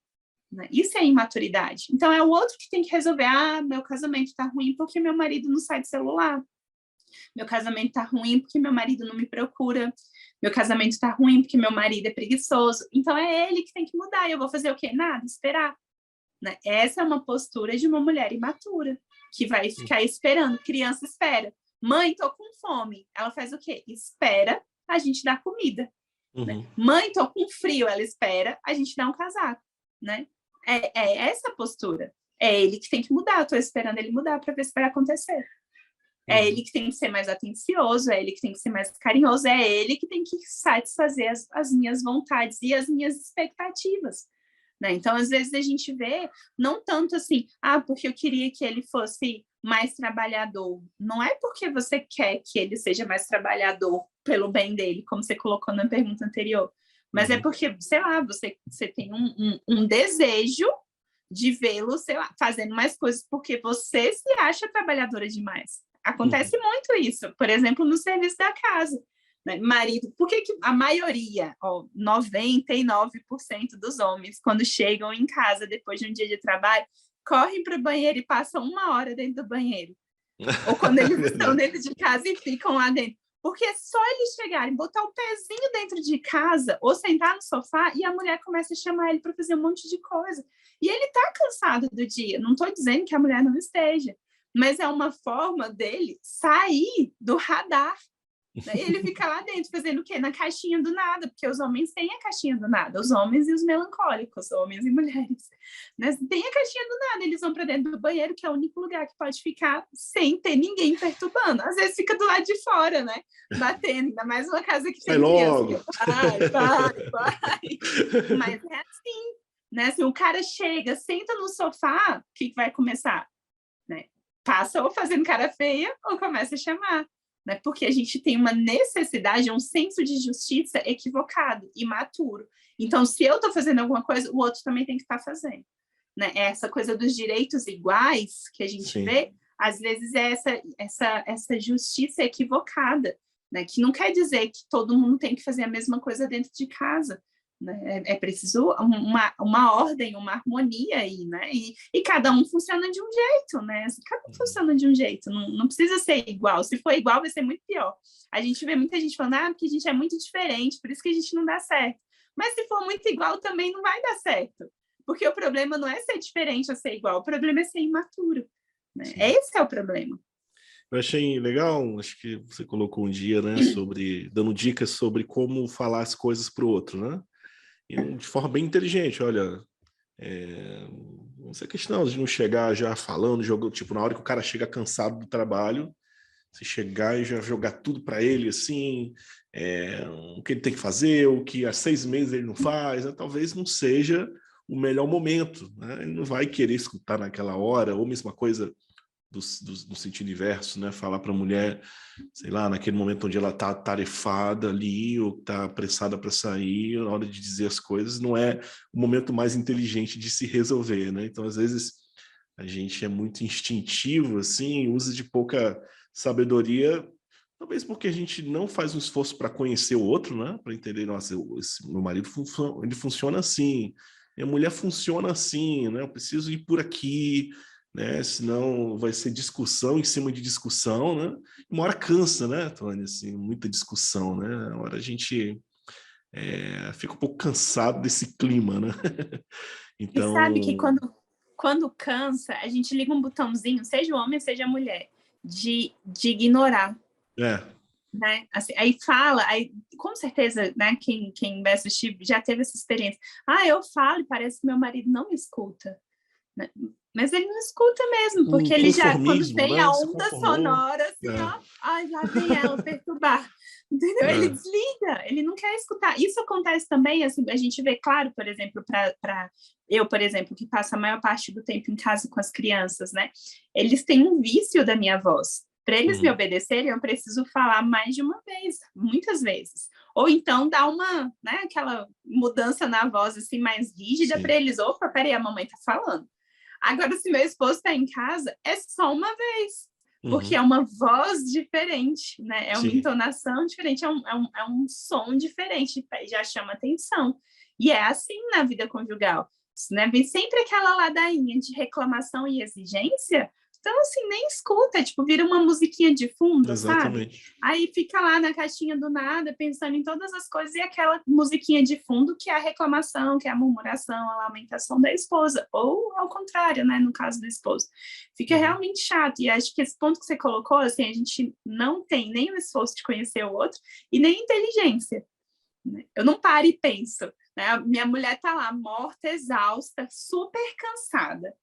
Né? Isso é a imaturidade. Então, é o outro que tem que resolver. Meu casamento está ruim porque meu marido não sai do celular. Meu casamento está ruim porque meu marido não me procura. Meu casamento está ruim porque meu marido é preguiçoso. Então, é ele que tem que mudar. E eu vou fazer o quê? Nada, esperar. Né? Essa é uma postura de uma mulher imatura, que vai ficar esperando. Criança espera. Mãe, tô com fome. Ela faz o quê? Espera a gente dar comida. Né? Mãe, tô com frio. Ela espera a gente dar um casaco. Né? É essa postura. É ele que tem que mudar. Eu tô esperando ele mudar para ver se vai acontecer. É ele que tem que ser mais atencioso, é ele que tem que ser mais carinhoso, é ele que tem que satisfazer as minhas vontades e as minhas expectativas. Né? Então, às vezes, a gente vê, não tanto assim, porque eu queria que ele fosse mais trabalhador. Não é porque você quer que ele seja mais trabalhador pelo bem dele, como você colocou na pergunta anterior. Mas é porque, sei lá, você tem um desejo de vê-lo, sei lá, fazendo mais coisas porque você se acha trabalhadora demais. Acontece muito isso, por exemplo, no serviço da casa. Né? Marido, por que a maioria, 99% dos homens, quando chegam em casa depois de um dia de trabalho, correm para o banheiro e passam 1 hora dentro do banheiro? Ou quando eles estão dentro de casa e ficam lá dentro. Porque é só eles chegarem, botar o pezinho dentro de casa ou sentar no sofá e a mulher começa a chamar ele para fazer um monte de coisa. E ele está cansado do dia. Não estou dizendo que a mulher não esteja, mas é uma forma dele sair do radar. Né? Ele fica lá dentro fazendo o quê? Na caixinha do nada, porque os homens têm a caixinha do nada, os homens e os melancólicos, homens e mulheres. Né? Tem a caixinha do nada, eles vão para dentro do banheiro, que é o único lugar que pode ficar sem ter ninguém perturbando. Às vezes fica do lado de fora, né? Batendo, ainda mais uma casa que tem criança. Vai. Mas é assim, né? Se o cara chega, senta no sofá, o que vai começar? Né? Passa ou fazendo cara feia ou começa a chamar. Né? Porque a gente tem uma necessidade, um senso de justiça equivocado, imaturo. Então, se eu estou fazendo alguma coisa, o outro também tem que estar fazendo. Né? Essa coisa dos direitos iguais que a gente vê, às vezes é essa justiça equivocada, né? Que não quer dizer que todo mundo tem que fazer a mesma coisa dentro de casa. Né? É preciso uma ordem, uma harmonia aí, né? E cada um funciona de um jeito, né? Cada um funciona de um jeito, não precisa ser igual. Se for igual, vai ser muito pior. A gente vê muita gente falando, porque a gente é muito diferente, por isso que a gente não dá certo. Mas se for muito igual, também não vai dar certo. Porque o problema não é ser diferente ou ser igual, o problema é ser imaturo. Né? Esse é o problema. Eu achei legal, acho que você colocou um dia, né, dando dicas sobre como falar as coisas para o outro, né? de forma bem inteligente. Olha, essa questão de não chegar já falando, tipo, na hora que o cara chega cansado do trabalho, você chegar e já jogar tudo para ele, assim, o que ele tem que fazer, o que há 6 meses ele não faz, né? Talvez não seja o melhor momento, né? Ele não vai querer escutar naquela hora, ou mesma coisa no sentido inverso, né? Falar para a mulher, sei lá, naquele momento onde ela está atarefada ali, ou está apressada para sair, na hora de dizer as coisas, não é o momento mais inteligente de se resolver, né? Então, às vezes, a gente é muito instintivo, assim, usa de pouca sabedoria, talvez porque a gente não faz um esforço para conhecer o outro, né? Para entender, nossa, meu marido ele funciona assim, minha mulher funciona assim, né? Eu preciso ir por aqui, né? Senão vai ser discussão em cima de discussão, né? Uma hora cansa, né, Tony? Assim, muita discussão, né? Uma hora a gente fica um pouco cansado desse clima, né? E sabe que Então, quando cansa, a gente liga um botãozinho, seja o homem, seja a mulher, de ignorar. Né? Assim, aí fala, aí com certeza, né, quem vai assistir já teve essa experiência. Eu falo e parece que meu marido não me escuta. Né? Mas ele não escuta mesmo, porque ele já, quando conformismo, tem né? a Se onda conformou. sonora, assim, já vem ela perturbar. Entendeu? Ele desliga, ele não quer escutar. Isso acontece também, assim, a gente vê, claro, por exemplo, para eu, por exemplo, que passo a maior parte do tempo em casa com as crianças, né? Eles têm um vício da minha voz. Para eles me obedecerem, eu preciso falar mais de uma vez, muitas vezes. Ou então dar uma, né, aquela mudança na voz assim mais rígida para eles. Opa, peraí, a mamãe tá falando. Agora, se meu esposo está em casa, é só uma vez, porque é uma voz diferente, né? É uma entonação diferente, é um som diferente, já chama atenção. E é assim na vida conjugal, né? Vem sempre aquela ladainha de reclamação e exigência. Então, assim, nem escuta, tipo, vira uma musiquinha de fundo, sabe? Aí fica lá na caixinha do nada, pensando em todas as coisas, e aquela musiquinha de fundo que é a reclamação, que é a murmuração, a lamentação da esposa, ou ao contrário, né, no caso do esposo. Fica realmente chato, e acho que esse ponto que você colocou, assim, a gente não tem nem o esforço de conhecer o outro, e nem inteligência. Né? Eu não paro e penso, né? Minha mulher tá lá, morta, exausta, super cansada.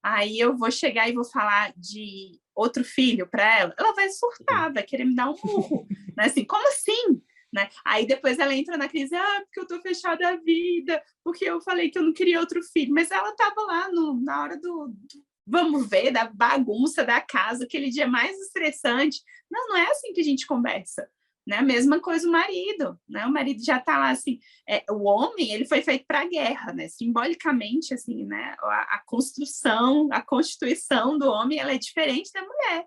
Aí eu vou chegar e vou falar de outro filho para ela, ela vai surtar, vai querer me dar um murro. Né? Assim, como assim? Né? Aí depois ela entra na crise, porque eu tô fechada à vida, porque eu falei que eu não queria outro filho. Mas ela tava lá na hora vamos ver, da bagunça da casa, aquele dia mais estressante. Não é assim que a gente conversa. Né? A mesma coisa o marido, né? O marido já está lá assim, o homem ele foi feito para a guerra, né? Simbolicamente assim, né? A construção, a constituição do homem ela é diferente da mulher,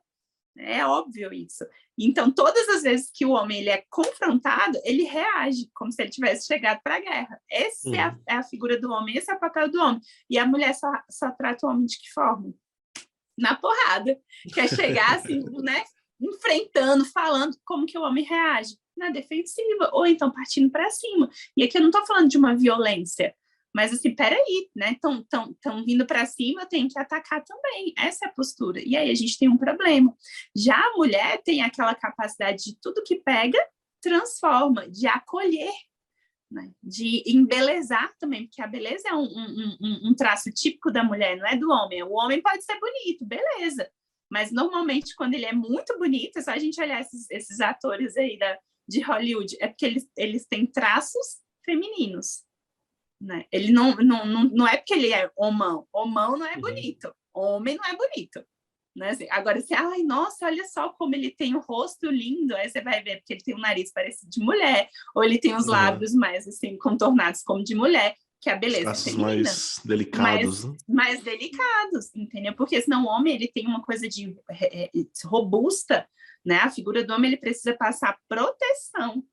né? É óbvio isso. Então todas as vezes que o homem ele é confrontado, ele reage como se ele tivesse chegado para a guerra. Essa é a figura do homem, esse é o papel do homem. E a mulher só trata o homem de que forma? Na porrada, quer chegar assim, né? Enfrentando, falando como que o homem reage na defensiva, ou então partindo para cima. E aqui eu não estou falando de uma violência, mas assim, peraí, né? Estão vindo para cima, tem que atacar também. Essa é a postura. E aí a gente tem um problema. Já a mulher tem aquela capacidade de tudo que pega, transforma, de acolher. Né? De embelezar também, porque a beleza é um traço típico da mulher, não é do homem. O homem pode ser bonito, beleza. Mas normalmente, quando ele é muito bonito, é só a gente olhar esses atores aí de Hollywood, é porque eles têm traços femininos. Né? Ele não é porque ele é homão. Homão não é bonito. Homem não é bonito. Né? Assim, agora, assim, ai, nossa, olha só como ele tem o rosto lindo. Aí você vai ver, porque ele tem um nariz parecido de mulher, ou ele tem os lábios mais assim contornados como de mulher, que a beleza é feminina. Mais delicados. Mais delicados, entendeu? Porque senão o homem ele tem uma coisa de robusta, né? A figura do homem ele precisa passar proteção.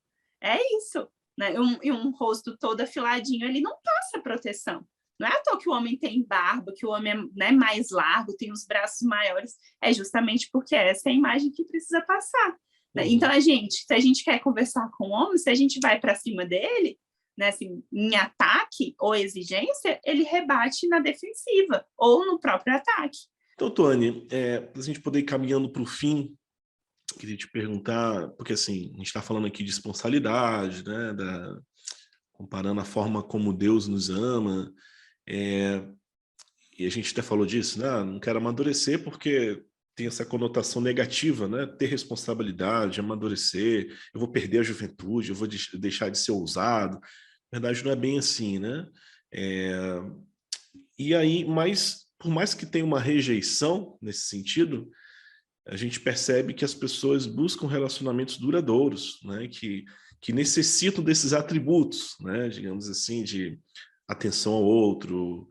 É isso. Né? E um rosto todo afiladinho, ele não passa proteção. Não é à toa que o homem tem barba, que o homem é, né, mais largo, tem os braços maiores. É justamente porque essa é a imagem que precisa passar. Né? Então, se a gente quer conversar com o homem, se a gente vai para cima dele, né, assim, em ataque ou exigência, ele rebate na defensiva ou no próprio ataque. Então, Tony, para a gente poder ir caminhando para o fim, queria te perguntar, porque assim, a gente está falando aqui de esponsalidade, né, comparando a forma como Deus nos ama, e a gente até falou disso, né? Não quero amadurecer porque tem essa conotação negativa, né? Ter responsabilidade, amadurecer, eu vou perder a juventude, eu vou deixar de ser ousado. Na verdade, não é bem assim, né? E aí, mas por mais que tenha uma rejeição nesse sentido, a gente percebe que as pessoas buscam relacionamentos duradouros, né? Que necessitam desses atributos, né? Digamos assim, de atenção ao outro,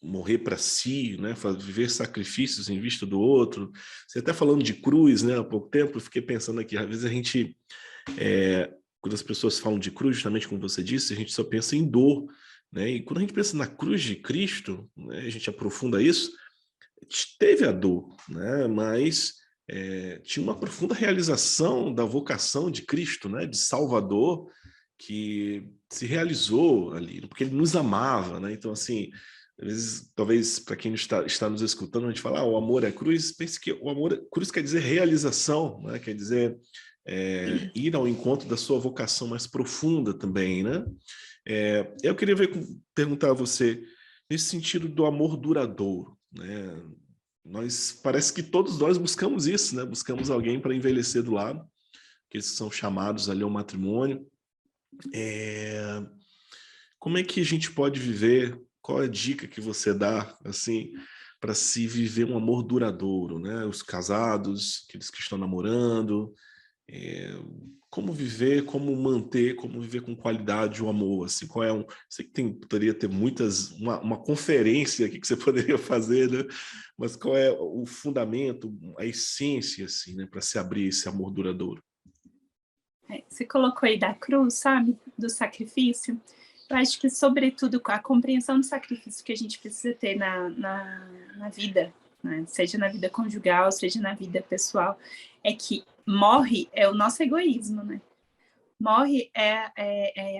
morrer para si, né? Viver sacrifícios em vista do outro. Você até falando de cruz, né? Há pouco tempo, eu fiquei pensando aqui, às vezes a gente, quando as pessoas falam de cruz, justamente como você disse, a gente só pensa em dor, né? E quando a gente pensa na cruz de Cristo, né? A gente aprofunda isso, teve a dor, né? Mas tinha uma profunda realização da vocação de Cristo, né? De Salvador, que se realizou ali, porque ele nos amava, né? Então, assim, às vezes, talvez para quem está nos escutando, a gente fala, o amor é cruz, pense que o amor, cruz quer dizer realização, né? Quer dizer ir ao encontro da sua vocação mais profunda também, né? Eu queria perguntar a você, nesse sentido do amor duradouro, né? Parece que todos nós buscamos isso, né? Buscamos alguém para envelhecer do lado, que eles são chamados ali ao matrimônio. Como é que a gente pode viver? Qual é a dica que você dá, assim, para se viver um amor duradouro, né? Os casados, aqueles que estão namorando, como viver, como manter, como viver com qualidade o amor, assim, sei que poderia ter uma conferência aqui que você poderia fazer, né? Mas qual é o fundamento, a essência, assim, né, para se abrir esse amor duradouro? Você colocou aí da cruz, sabe? Do sacrifício. Eu acho que, sobretudo, a compreensão do sacrifício que a gente precisa ter na vida, né? Seja na vida conjugal, seja na vida pessoal, é que morre o nosso egoísmo, né? Morre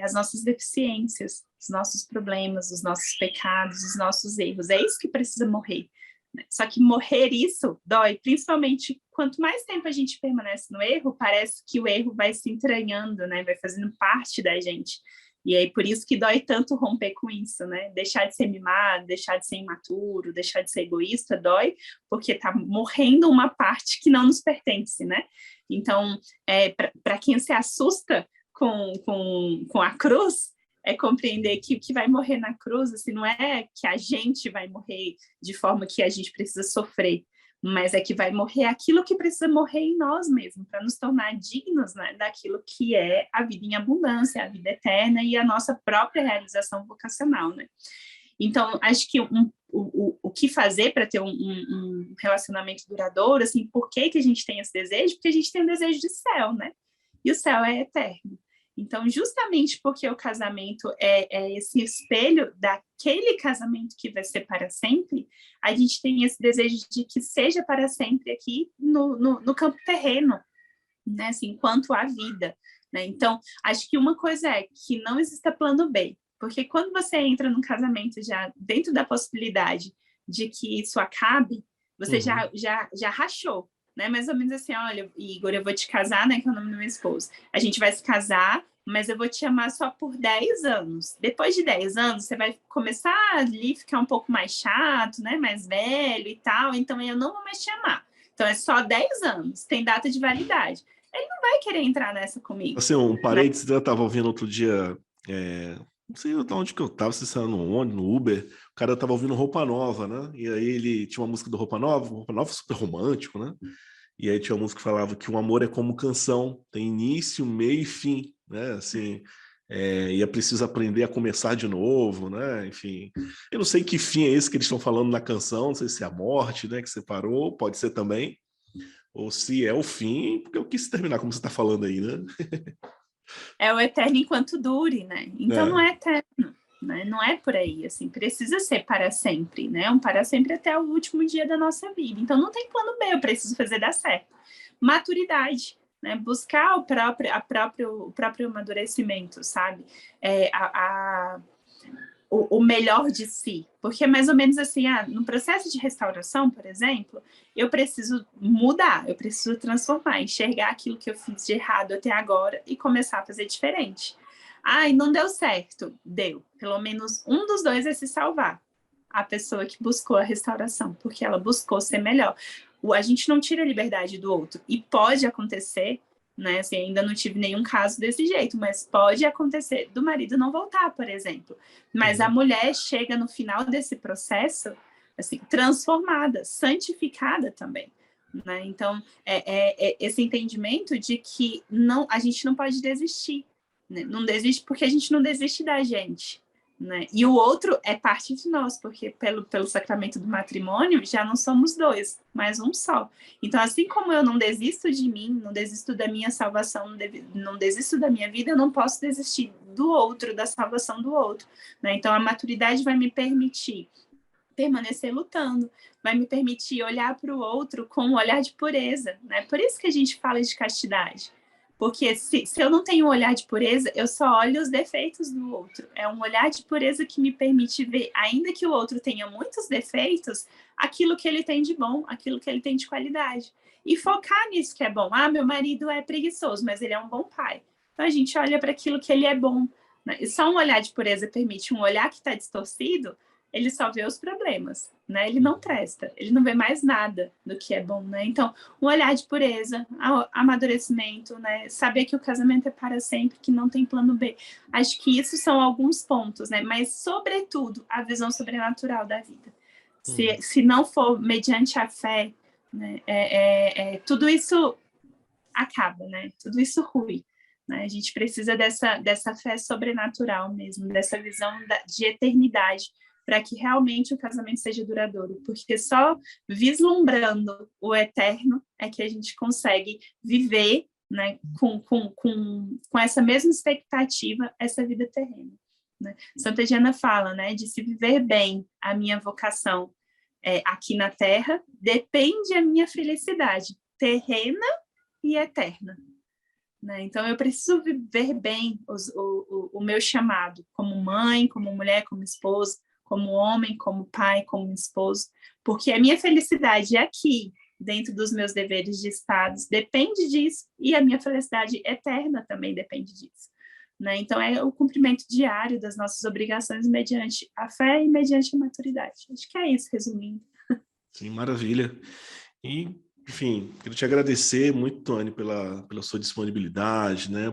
as nossas deficiências, os nossos problemas, os nossos pecados, os nossos erros. É isso que precisa morrer. Né? Só que morrer isso dói, principalmente quanto mais tempo a gente permanece no erro, parece que o erro vai se entranhando, né? Vai fazendo parte da gente. E aí, por isso que dói tanto romper com isso, né? Deixar de ser mimado, deixar de ser imaturo, deixar de ser egoísta, dói, porque tá morrendo uma parte que não nos pertence, né? Então, para quem se assusta com a cruz, é compreender que o que vai morrer na cruz, assim, não é que a gente vai morrer de forma que a gente precisa sofrer, mas é que vai morrer aquilo que precisa morrer em nós mesmos, para nos tornar dignos, né, daquilo que é a vida em abundância, a vida eterna e a nossa própria realização vocacional, né? Então, acho que o que fazer para ter um relacionamento duradouro, assim, por que a gente tem esse desejo? Porque a gente tem um desejo de céu, né? E o céu é eterno. Então, justamente porque o casamento é esse espelho daquele casamento que vai ser para sempre, a gente tem esse desejo de que seja para sempre aqui no campo terreno, né? Assim, enquanto há vida, né? Então, acho que uma coisa é que não exista plano B, porque quando você entra num casamento já dentro da possibilidade de que isso acabe, você já rachou, né? Mais ou menos assim, olha, Igor, eu vou te casar, né? Que é o nome do meu esposo. A gente vai se casar, mas eu vou te amar só por 10 anos. Depois de 10 anos, você vai começar ali a ficar um pouco mais chato, né? Mais velho e tal, então eu não vou mais te amar. Então é só 10 anos, tem data de validade. Ele não vai querer entrar nessa comigo. Assim, um Né? parênteses, eu estava ouvindo outro dia, não sei onde que eu estava, se estava no ônibus, no Uber, o cara estava ouvindo Roupa Nova, né? E aí ele tinha uma música do Roupa Nova super romântico, né? E aí tinha uma música que falava que um amor é como canção, tem início, meio e fim, né? Assim, e é preciso aprender a começar de novo, né? Enfim, eu não sei que fim é esse que eles estão falando na canção, não sei se é a morte, né? Que separou, pode ser também, ou se é o fim, porque eu quis terminar como você está falando aí, né? É o eterno enquanto dure, né? Então não é eterno, né? Não é por aí, assim, precisa ser para sempre, né? Um para sempre até o último dia da nossa vida. Então não tem plano B, eu preciso fazer dar certo. Maturidade, né? Buscar o próprio amadurecimento, sabe? O melhor de si, porque é mais ou menos assim, no processo de restauração, por exemplo, eu preciso mudar, eu preciso transformar, enxergar aquilo que eu fiz de errado até agora e começar a fazer diferente. Ai, não deu certo. Deu. Pelo menos um dos dois vai se salvar. A pessoa que buscou a restauração, porque ela buscou ser melhor. A gente não tira a liberdade do outro. E pode acontecer, né? Assim, ainda não tive nenhum caso desse jeito, mas pode acontecer do marido não voltar, por exemplo. Mas a mulher chega no final desse processo, assim, transformada, santificada também. Né? Então, esse entendimento de que a gente não pode desistir. Né? Não desiste porque a gente não desiste da gente. Né? E o outro é parte de nós, porque pelo sacramento do matrimônio já não somos dois, mas um só. Então, assim como eu não desisto de mim, não desisto da minha salvação, não desisto da minha vida, eu não posso desistir do outro, da salvação do outro. Né? Então, a maturidade vai me permitir permanecer lutando, vai me permitir olhar para o outro com um olhar de pureza. Né? Por isso que a gente fala de castidade. Porque se eu não tenho um olhar de pureza, eu só olho os defeitos do outro. É um olhar de pureza que me permite ver, ainda que o outro tenha muitos defeitos, aquilo que ele tem de bom, aquilo que ele tem de qualidade. E focar nisso que é bom. Ah, meu marido é preguiçoso, mas ele é um bom pai. Então a gente olha para aquilo que ele é bom. Né? E só um olhar de pureza permite um olhar que está distorcido, ele só vê os problemas, né? Ele não presta, ele não vê mais nada do que é bom, né? Então, um olhar de pureza, amadurecimento, né? Saber que o casamento é para sempre, que não tem plano B. Acho que isso são alguns pontos, né? Mas, sobretudo, a visão sobrenatural da vida. Se não for mediante a fé, né? Tudo isso acaba, né? Tudo isso rui. Né? A gente precisa dessa fé sobrenatural mesmo, dessa visão de eternidade, para que realmente o casamento seja duradouro, porque só vislumbrando o eterno é que a gente consegue viver, né, com essa mesma expectativa, essa vida terrena. Né? Santa Diana fala, né, de se viver bem a minha vocação aqui na Terra, depende a minha felicidade terrena e eterna. Né? Então, eu preciso viver bem o meu chamado, como mãe, como mulher, como esposa, como homem, como pai, como esposo, porque a minha felicidade aqui, dentro dos meus deveres de Estado, depende disso, e a minha felicidade eterna também depende disso. Né? Então, é o cumprimento diário das nossas obrigações mediante a fé e mediante a maturidade. Acho que é isso, resumindo. Sim, maravilha. E, enfim, quero te agradecer muito, Tony, pela sua disponibilidade, né,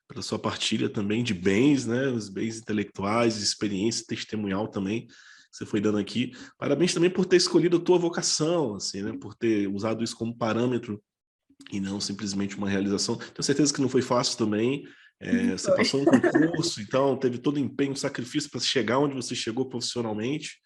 pela sua partilha também de bens, né, os bens intelectuais, experiência testemunhal também que você foi dando aqui. Parabéns também por ter escolhido a tua vocação, assim, né, por ter usado isso como parâmetro e não simplesmente uma realização. Tenho certeza que não foi fácil também. Você passou um concurso, então teve todo o empenho, sacrifício para chegar onde você chegou profissionalmente.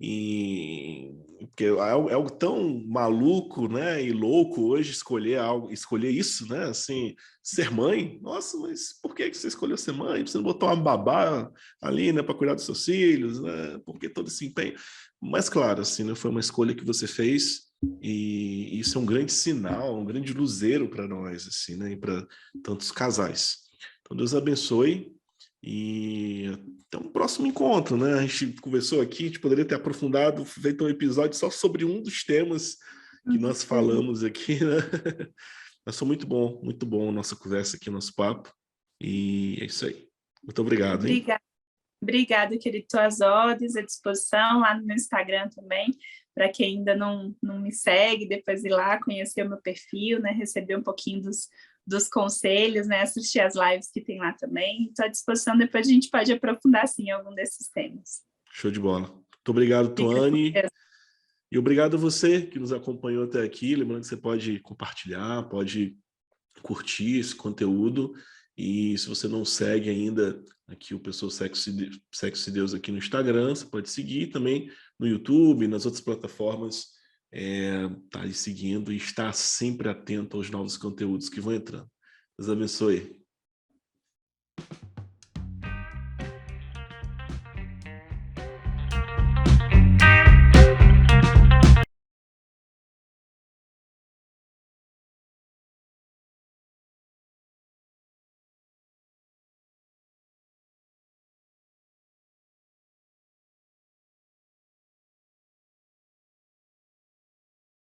E porque é algo tão maluco, né, e louco hoje escolher isso, né, assim, ser mãe. Nossa, mas por que você escolheu ser mãe? Você não botou uma babá ali, né, para cuidar dos seus filhos, né? Por que todo esse empenho? Mas claro, assim, né, foi uma escolha que você fez e isso é um grande sinal, um grande luzeiro para nós, assim, né, e para tantos casais. Então Deus abençoe. E até um próximo encontro, né? A gente conversou aqui, a gente poderia ter aprofundado, feito um episódio só sobre um dos temas que nós falamos aqui, né? Mas foi muito bom a nossa conversa aqui, nosso papo. E é isso aí. Muito obrigado, hein? Obrigada, querido. Tuas ordens à disposição lá no meu Instagram também, para quem ainda não me segue, depois ir lá conhecer o meu perfil, né? Receber um pouquinho dos conselhos, né? Assistir as lives que tem lá também. Estou à disposição, depois a gente pode aprofundar, sim, algum desses temas. Show de bola. Muito obrigado, Tuane. E obrigado a você que nos acompanhou até aqui. Lembrando que você pode compartilhar, pode curtir esse conteúdo. E se você não segue ainda aqui o Pessoa Sexo e Deus aqui no Instagram, você pode seguir também no YouTube, nas outras plataformas, tá aí seguindo e estar sempre atento aos novos conteúdos que vão entrando. Deus abençoe.